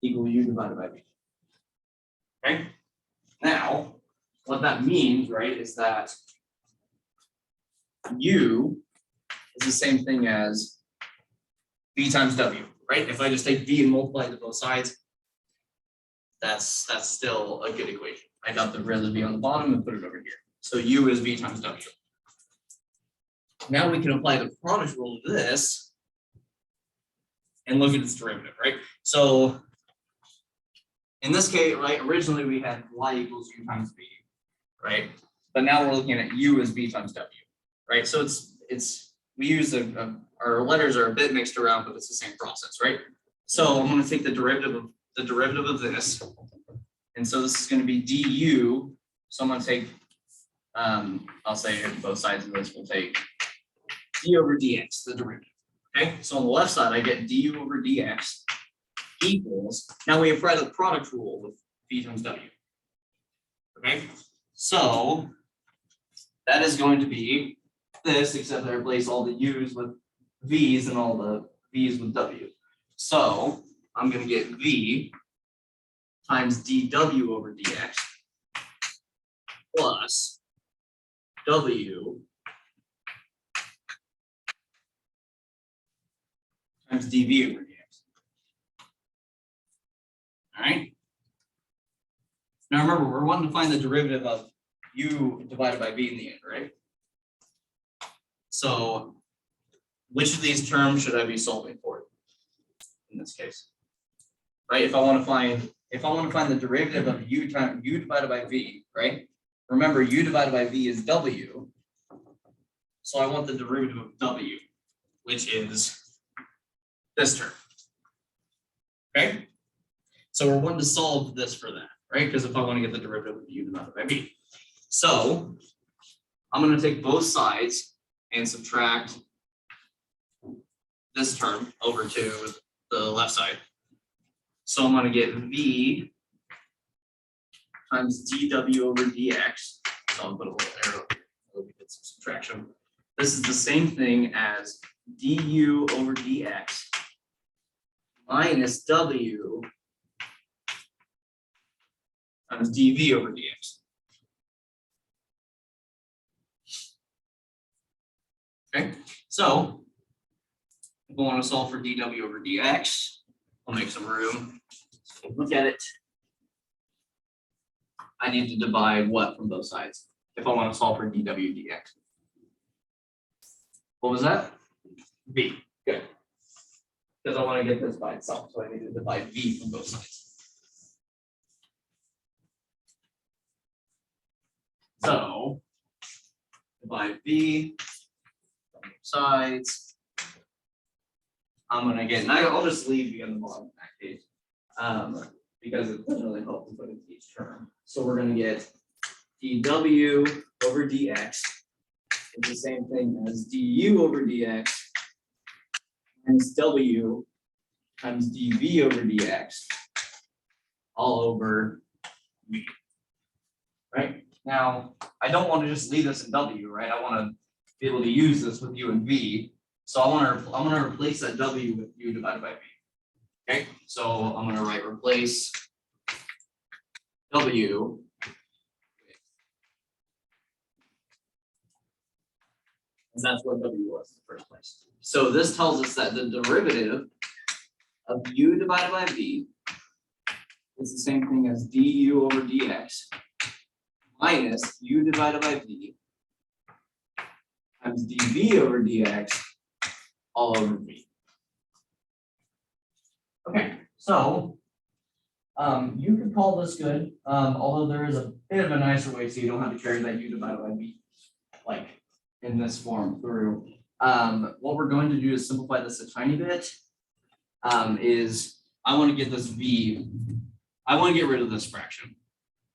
equal u divided by v. Okay? Now, what that means, right, is that u is the same thing as v times w, right? If I just take v and multiply it to both sides, that's still a good equation. I got the derivative v on the bottom and put it over here. So u is v times w. Now we can apply the product rule to this and look at its derivative, right? So in this case, right, originally we had y equals u times v, right? But now we're looking at u as v times w, right? So we use our letters are a bit mixed around, but it's the same process, right? So I'm going to take the derivative of this, and so this is going to be du. So I'm going to take, I'll say both sides of this will take d over dx, the derivative. Okay, so on the left side I get du over dx equals. Now we apply the product rule with v times w. Okay, so that is going to be this, except I replace all the u's with v's and all the v's with w. So I'm going to get v times dw over dx plus w times dv over dx. All right. Now remember, we're wanting to find the derivative of u divided by v in the end, right? So which of these terms should I be solving for in this case? Right? If I want to find the derivative of u divided by v, right? Remember, u divided by v is w. So I want the derivative of w, which is this term. Okay? So we're wanting to solve this for that, right? Because if I want to get the derivative of u divided by v. So I'm going to take both sides and subtract this term over to the left side. So I'm going to get v times dw over dx. So I'll put a little arrow here so we get some subtraction. This is the same thing as du over dx minus w times dv over dx. Okay, so if I want to solve for dw over dx, I'll make some room. Look at it. I need to divide what from both sides if I want to solve for dw dx. What was that? V. Good. Because I want to get this by itself, so I need to divide v from both sides. So divide v from both sides. I'm gonna get, and I'll just leave v on the bottom in that case, because it doesn't really help to put in each term. So we're gonna get dw over dx is the same thing as du over dx minus w times dv over dx all over v. Right? Now, I don't want to just leave this in w, right? I want to be able to use this with u and v. So I'm gonna replace that w with u divided by v. Okay, so I'm gonna write replace w and that's what w was in the first place. So this tells us that the derivative of u divided by v is the same thing as du over dx minus u divided by v times dv over dx all over v. Okay, so you could call this good, although there is a bit of a nicer way so you don't have to carry that u divided by v like in this form through. What we're going to do is simplify this a tiny bit. Is I want to get this v, I want to get rid of this fraction.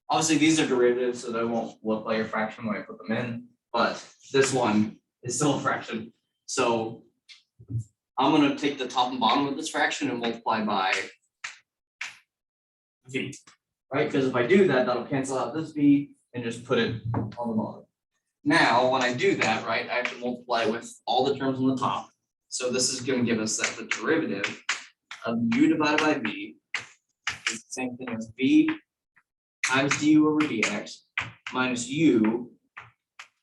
Obviously, these are derivatives, so they won't look like a fraction when I put them in, but this one is still a fraction. So I'm going to take the top and bottom of this fraction and multiply by v, right? Because if I do that, that'll cancel out this v and just put it on the bottom. Now, when I do that, right, I have to multiply with all the terms on the top. So this is going to give us that the derivative of u divided by v is the same thing as v times du over dx minus u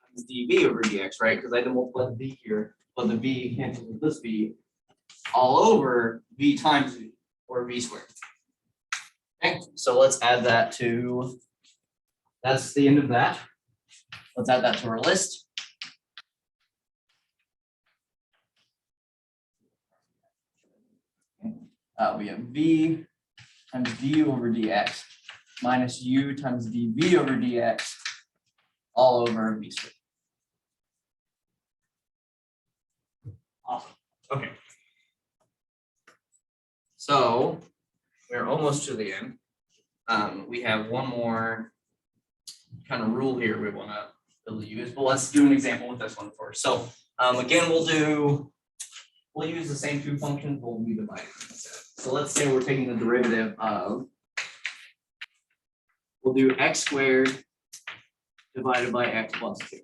times dv over dx, right? Because I had to multiply the v here, but the v cancels with this v all over v times v, or v squared. Okay, so let's add that to, that's the end of that. Let's add that to our list. We have v times du over dx minus u times dv over dx all over v squared. Awesome. Okay. So we're almost to the end. We have one more kind of rule here we want to use, but let's do an example with this one first. So again, we'll use the same two functions, we'll be dividing them instead. So let's say we're taking the derivative of, we'll do x squared divided by x plus 2.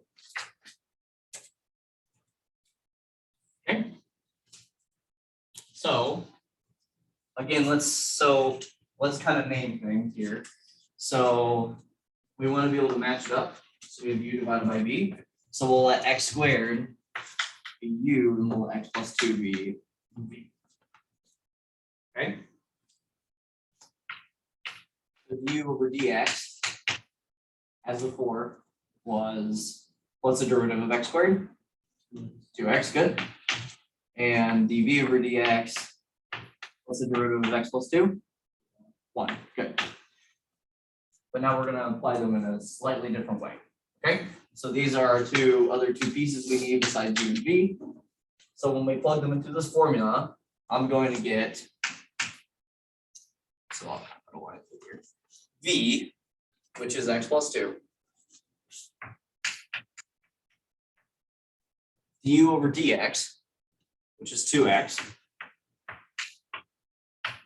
Okay. So again, let's kind of name things here. So we want to be able to match it up. So we have u divided by v. So we'll let x squared be u and we'll let x plus 2 be v. Okay. The u over dx, as before, was, what's the derivative of x squared? 2x, good. And dv over dx, what's the derivative of x plus 2? 1, good. But now we're going to apply them in a slightly different way. Okay, so these are our other two pieces we need besides u and v. So when we plug them into this formula, I'm going to get, so I don't want to do here, v, which is x plus 2, du over dx, which is 2x,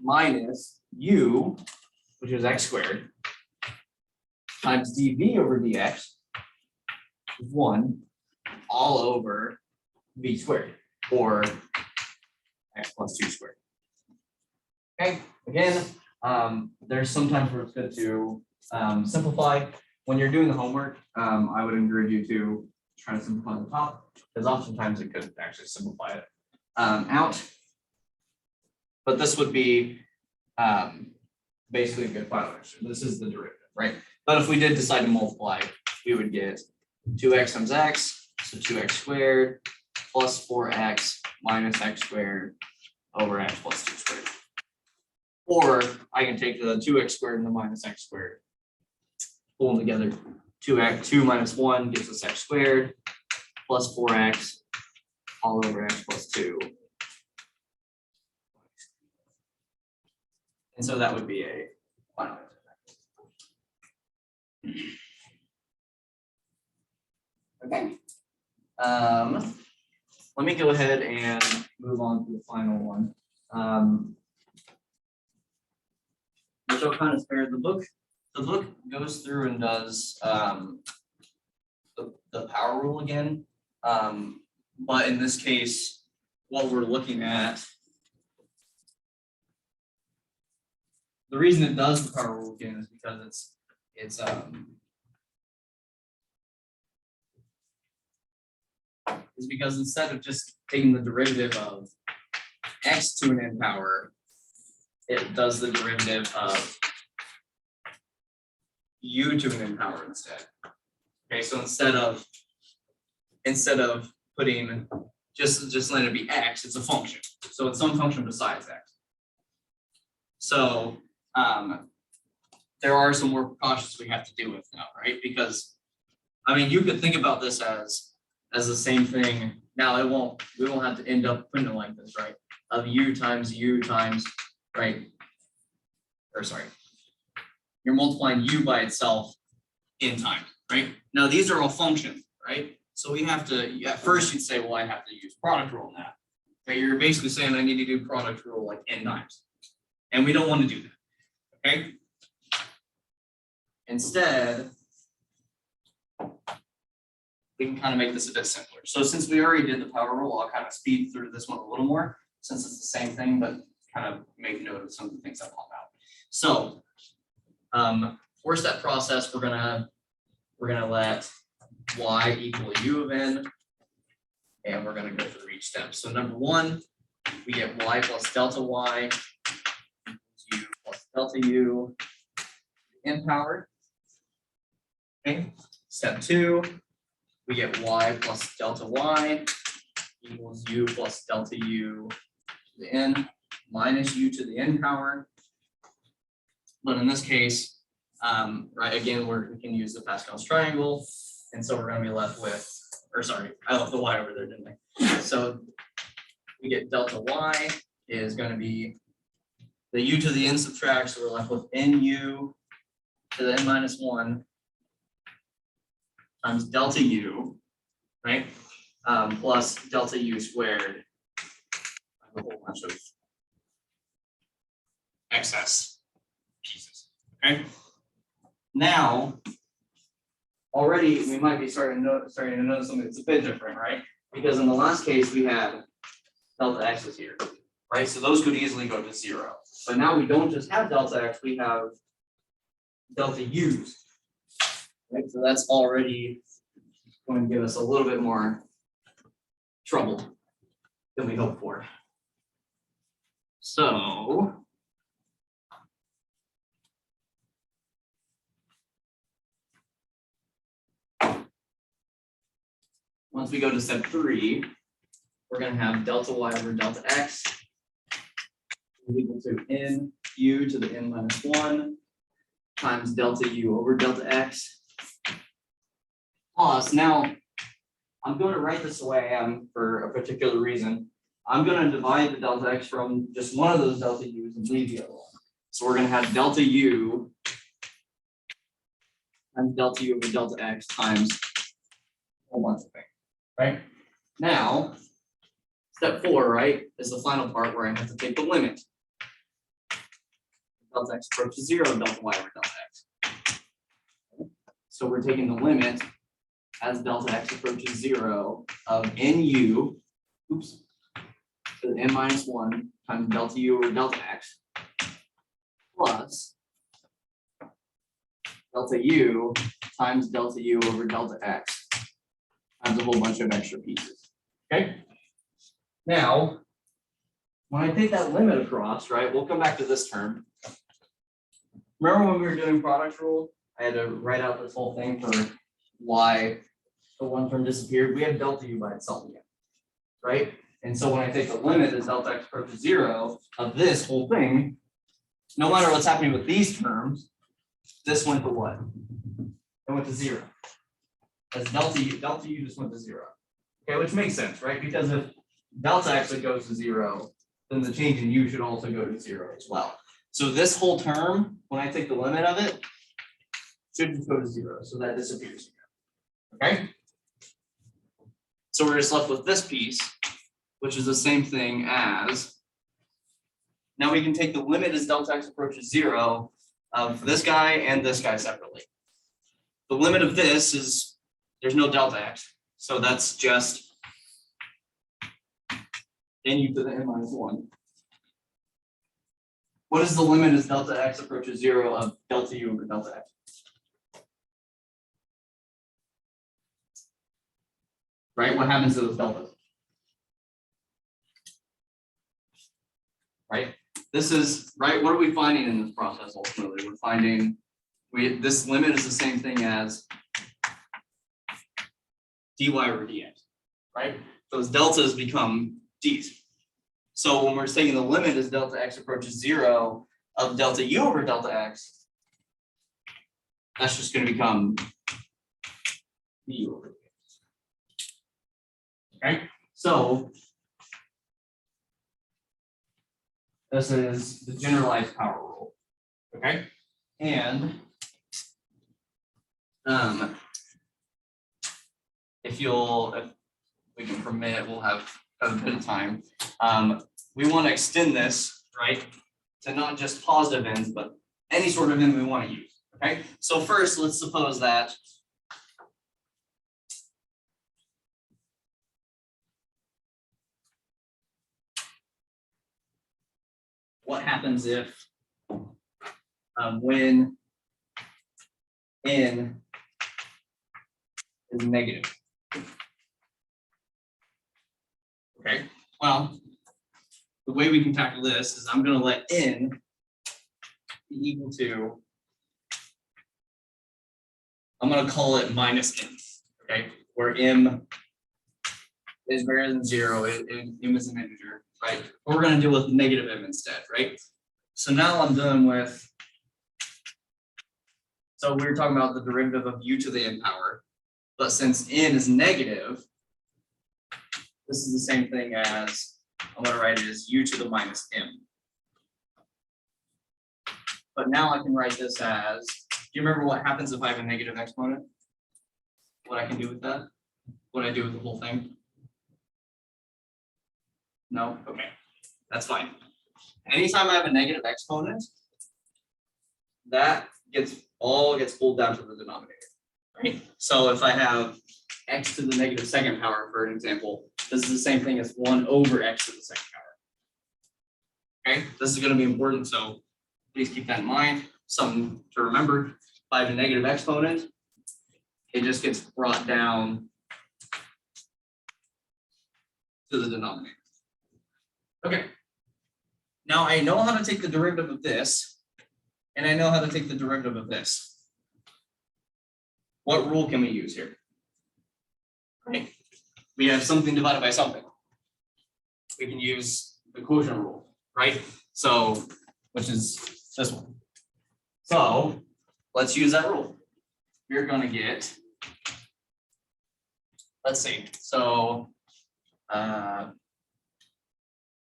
minus u, which is x squared, times dv over dx, 1, all over v squared, or x plus 2 squared. Okay, again, there's sometimes where it's good to simplify. When you're doing the homework, I would encourage you to try to simplify the top, because oftentimes it could actually simplify it out. But this would be basically a good final answer. This is the derivative, right? But if we did decide to multiply, we would get 2x times x, so 2x squared, plus 4x minus x squared over x plus 2 squared. Or I can take the 2x squared and the minus x squared, pull them together. 2 minus 1 gives us x squared, plus 4x all over x plus 2. And so that would be a final answer. Okay. Let me go ahead and move on to the final one. Which I'll kind of spare the book. The book goes through and does the power rule again. But in this case, what we're looking at, the reason it does the power rule again is because is because instead of just taking the derivative of x to an n power, it does the derivative of u to an n power instead. Okay, so instead of putting just letting it be x, it's a function. So it's some function besides x. So there are some more precautions we have to deal with now, right? Because I mean, you could think about this as the same thing. Now we won't have to end up putting it like this, right? Of u times, right? Or sorry, you're multiplying u by itself in time, right? Now these are all functions, right? So we have to, at first you'd say, well, I have to use product rule in that. Okay, you're basically saying I need to do product rule like n times. And we don't want to do that, okay? Instead, we can kind of make this a bit simpler. So since we already did the power rule, I'll kind of speed through this one a little more, since it's the same thing, but kind of make note of some of the things that pop out. So for step process, we're gonna let y equal u of n, and we're gonna go through each step. So number one, we get y plus delta y equals u plus delta u n powered. Okay. Step two, we get y plus delta y equals u plus delta u to the n minus u to the n power. But in this case, right, again, we can use the Pascal's triangle. And so we're going to be left with, or sorry, I left the y over there, didn't I? So we get delta y is going to be the u to the n subtract, so we're left with nu to the n minus 1 times delta u, right? Plus delta u squared, a whole bunch of excess pieces, okay? Now, already we might be starting to notice something that's a bit different, right? Because in the last case we had delta x's here, right? So those could easily go to 0. But now we don't just have delta x, we have delta u's, right? So that's already going to give us a little bit more trouble than we hoped for. So once we go to step 3, we're going to have delta y over delta x is equal to n u to the n minus 1 times delta u over delta x plus, now I'm going to write this the way I am for a particular reason. I'm going to divide the delta x from just one of those delta u's and leave the other one. So we're going to have delta u times delta u over delta x times a whole bunch of things. Right? Now, step 4, right, is the final part where I have to take the limit. Delta x approaches 0, delta y over delta x. So we're taking the limit as delta x approaches 0 of nu, to the n minus 1 times delta u over delta x plus delta u times delta u over delta x times a whole bunch of extra pieces. Okay. Now, when I take that limit across, right, we'll come back to this term. Remember when we were doing product rule, I had to write out this whole thing for y, the one term disappeared. We have delta u by itself again, right? And so when I take the limit as delta x approaches 0 of this whole thing, no matter what's happening with these terms, this went to what? It went to 0. As delta u just went to 0. Okay, which makes sense, right? Because if delta actually goes to 0, then the change in u should also go to 0 as well. So this whole term, when I take the limit of it, should just go to 0. So that disappears again. Okay? So we're just left with this piece, which is the same thing as, now we can take the limit as delta x approaches 0 of this guy and this guy separately. The limit of this is, there's no delta x, so that's just nu to the n minus 1. What is the limit as delta x approaches 0 of delta u over delta x? Right, what happens to those deltas? Right, this is, right, what are we finding in this process ultimately? We're finding, this limit is the same thing as dy over dx, right? Those deltas become d's. So when we're taking the limit as delta x approaches 0 of delta u over delta x, that's just going to become du over dx. Okay, so this is the generalized power rule. Okay, and if we can permit, we'll have a bit of time. We want to extend this, right, to not just positive ends, but any sort of end we want to use. Okay, so first, let's suppose that what happens if when n is negative. Okay, well, the way we can tackle this is I'm going to let n be equal to, I'm going to call it minus n, okay, where m is greater than 0, m is an integer, right? We're going to deal with negative m instead, right? So now I'm dealing with, so we were talking about the derivative of u to the n power, but since n is negative, this is the same thing as, I'm going to write it as u to the minus m. But now I can write this as, do you remember what happens if I have a negative exponent? What I can do with that? What I do with the whole thing? No? Okay, that's fine. Anytime I have a negative exponent, that gets pulled down to the denominator, right? So if I have x to the negative second power, for an example, this is the same thing as 1 over x to the second power. Okay, this is going to be important, so please keep that in mind. Something to remember, if I have a negative exponent, it just gets brought down to the denominator. Okay, now I know how to take the derivative of this, and I know how to take the derivative of this. What rule can we use here? Right, we have something divided by something. We can use the quotient rule, right? So, which is this one. So let's use that rule. You're going to get, let's see, so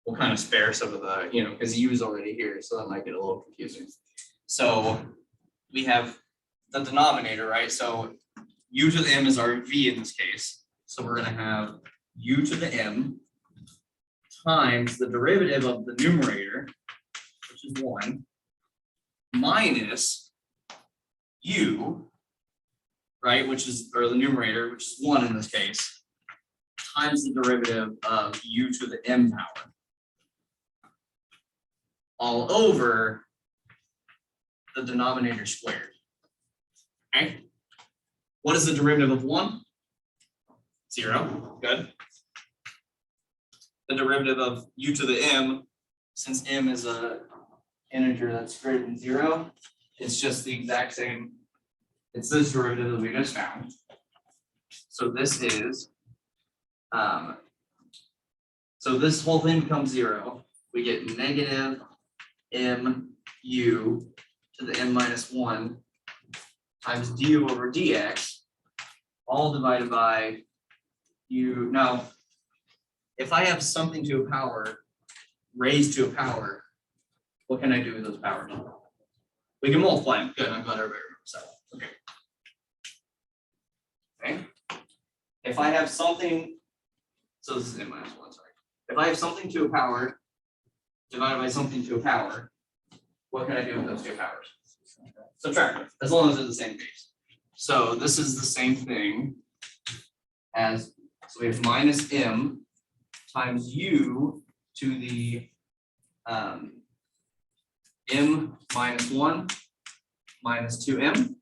we'll kind of spare some of the, because u is already here, so that might get a little confusing. So we have the denominator, right? So u to the m is our v in this case. So we're going to have u to the m times the derivative of the numerator, which is 1, minus u, right, which is, or the numerator, which is 1 in this case, times the derivative of u to the m power, all over the denominator squared. Okay, what is the derivative of 1? 0, good. The derivative of u to the m, since m is a integer that's greater than 0, it's just the exact same, it's this derivative that we just found. So this is, so this whole thing becomes 0. We get negative m u to the m minus 1 times du over dx, all divided by u. Now, if I have something to a power raised to a power, what can I do with those powers? We can multiply them. Good, I'm glad everybody remembers that. Okay. Okay. If I have something So this is n minus one, sorry. If I have something to a power divided by something to a power, what can I do with those two powers? Subtract them, as long as they're the same base. So this is the same thing as, so we have minus m times u to the m minus 1 minus 2m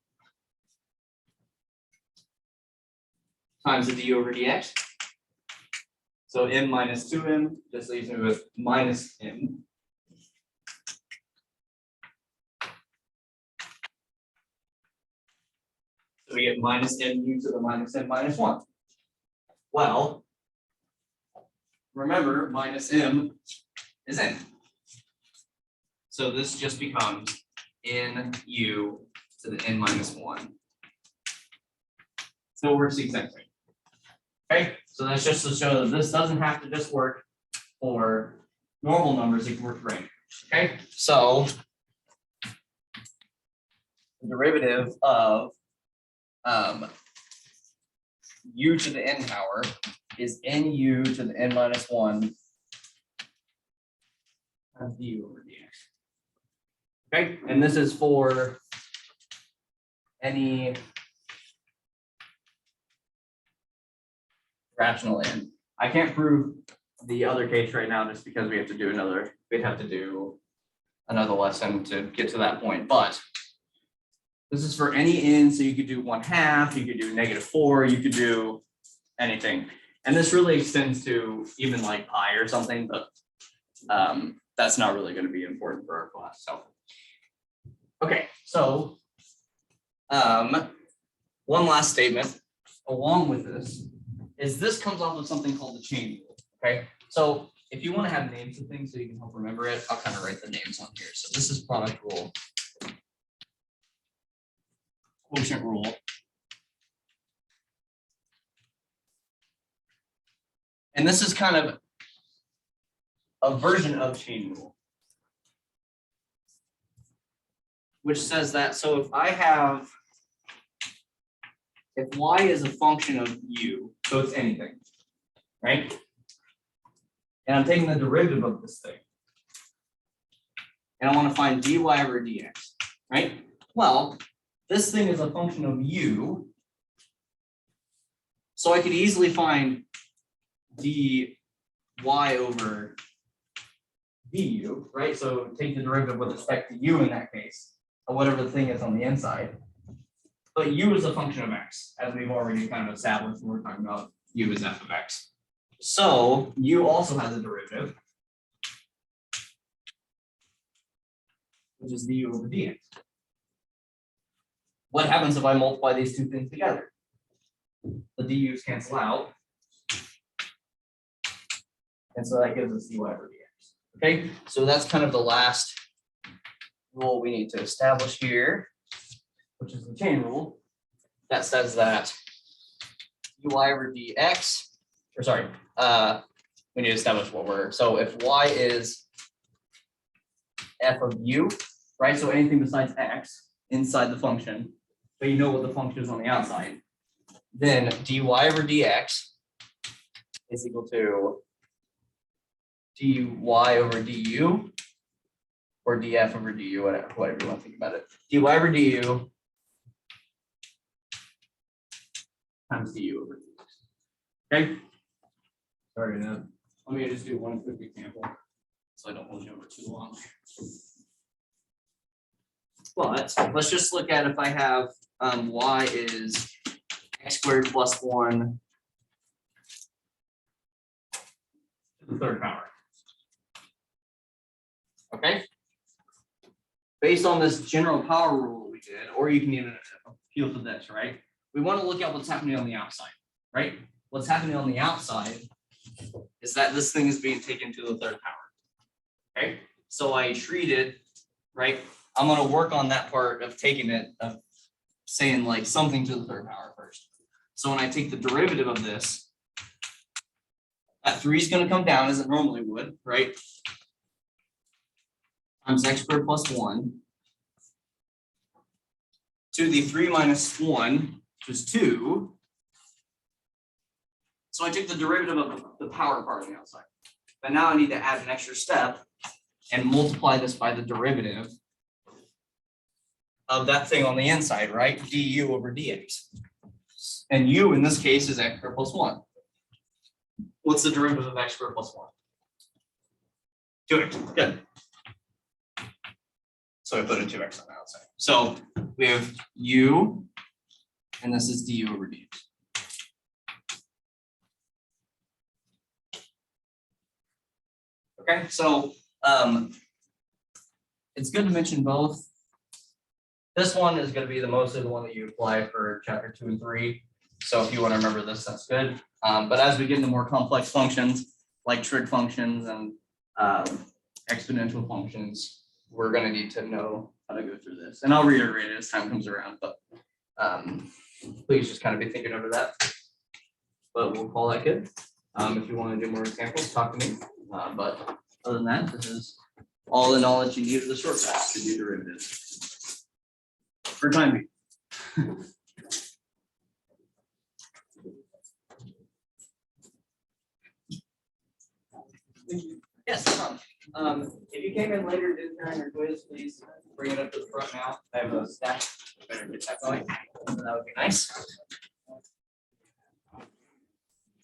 times the d over dx. So m minus 2m just leaves me with minus m. So we get minus mu to the minus m minus 1. Well, remember, minus m is n. So this just becomes nu to the n minus 1. So it works the exact same. Okay, so that's just to show that this doesn't have to just work for normal numbers, it can work for any. Okay, so the derivative of u to the n power is nu to the n minus 1 times du over dx. Okay, and this is for any rational n. I can't prove the other case right now just because we'd have to do another lesson to get to that point, but this is for any n, so you could do 1/2, you could do -4, you could do anything. And this really extends to even like pi or something, but that's not really going to be important for our class. So, okay, so one last statement along with this is this comes off of something called the chain rule. Okay, so if you want to have names of things so you can help remember it, I'll kind of write the names on here. So this is product rule, quotient rule, and this is kind of a version of chain rule, which says that, so if y is a function of u, so it's anything, right? And I'm taking the derivative of this thing, and I want to find dy over dx, right? Well, this thing is a function of u, so I could easily find dy over du, right? So take the derivative with respect to u in that case, or whatever the thing is on the inside. But u is a function of x, as we've already kind of established when we're talking about u is f of x. So u also has a derivative, which is du over dx. What happens if I multiply these two things together? The du's cancel out. And so that gives us dy over dx. Okay, so that's kind of the last rule we need to establish here, which is the chain rule, that says that dy over dx, or sorry, we need to establish what we're, so if y is f of u, right, so anything besides x inside the function, but you know what the function is on the outside, then dy over dx is equal to dy over du, or df over du, whatever you want to think about it. Dy over du times du over dx. Okay. Sorry, let me just do one quick example so I don't hold you over too long. But let's just look at if I have y is x squared plus 1 to the third power. Okay. Based on this general power rule we did, or you can even appeal to this, right? We want to look at what's happening on the outside, right? What's happening on the outside is that this thing is being taken to the third power. Okay, so I treat it, right? I'm going to work on that part of taking it, of saying like something to the third power first. So when I take the derivative of this, that 3 is going to come down as it normally would, right? Times x squared plus 1 to the 3 minus 1, which is 2, So I took the derivative of the power part on the outside. But now I need to add an extra step and multiply this by the derivative of that thing on the inside, right? du over dx. And u in this case is x squared plus 1. What's the derivative of x squared plus 1? 2x, good. So I put a 2x on the outside. So we have u, and this is du over dx. Okay, so it's good to mention both. This one is going to be the mostly the one that you apply for chapter 2 and 3. So if you want to remember this, that's good. But as we get into more complex functions like trig functions and exponential functions, we're going to need to know how to go through this. And I'll reiterate it as time comes around, but please just kind of be thinking over that. But we'll call that good. If you want to do more examples, talk to me. But other than that, this is all the knowledge you need of the shortcuts to do derivatives. For time being. Yes, if you came in later, didn't turn your quiz, please bring it up to the front now. I have a stack. Better get that going. That would be nice.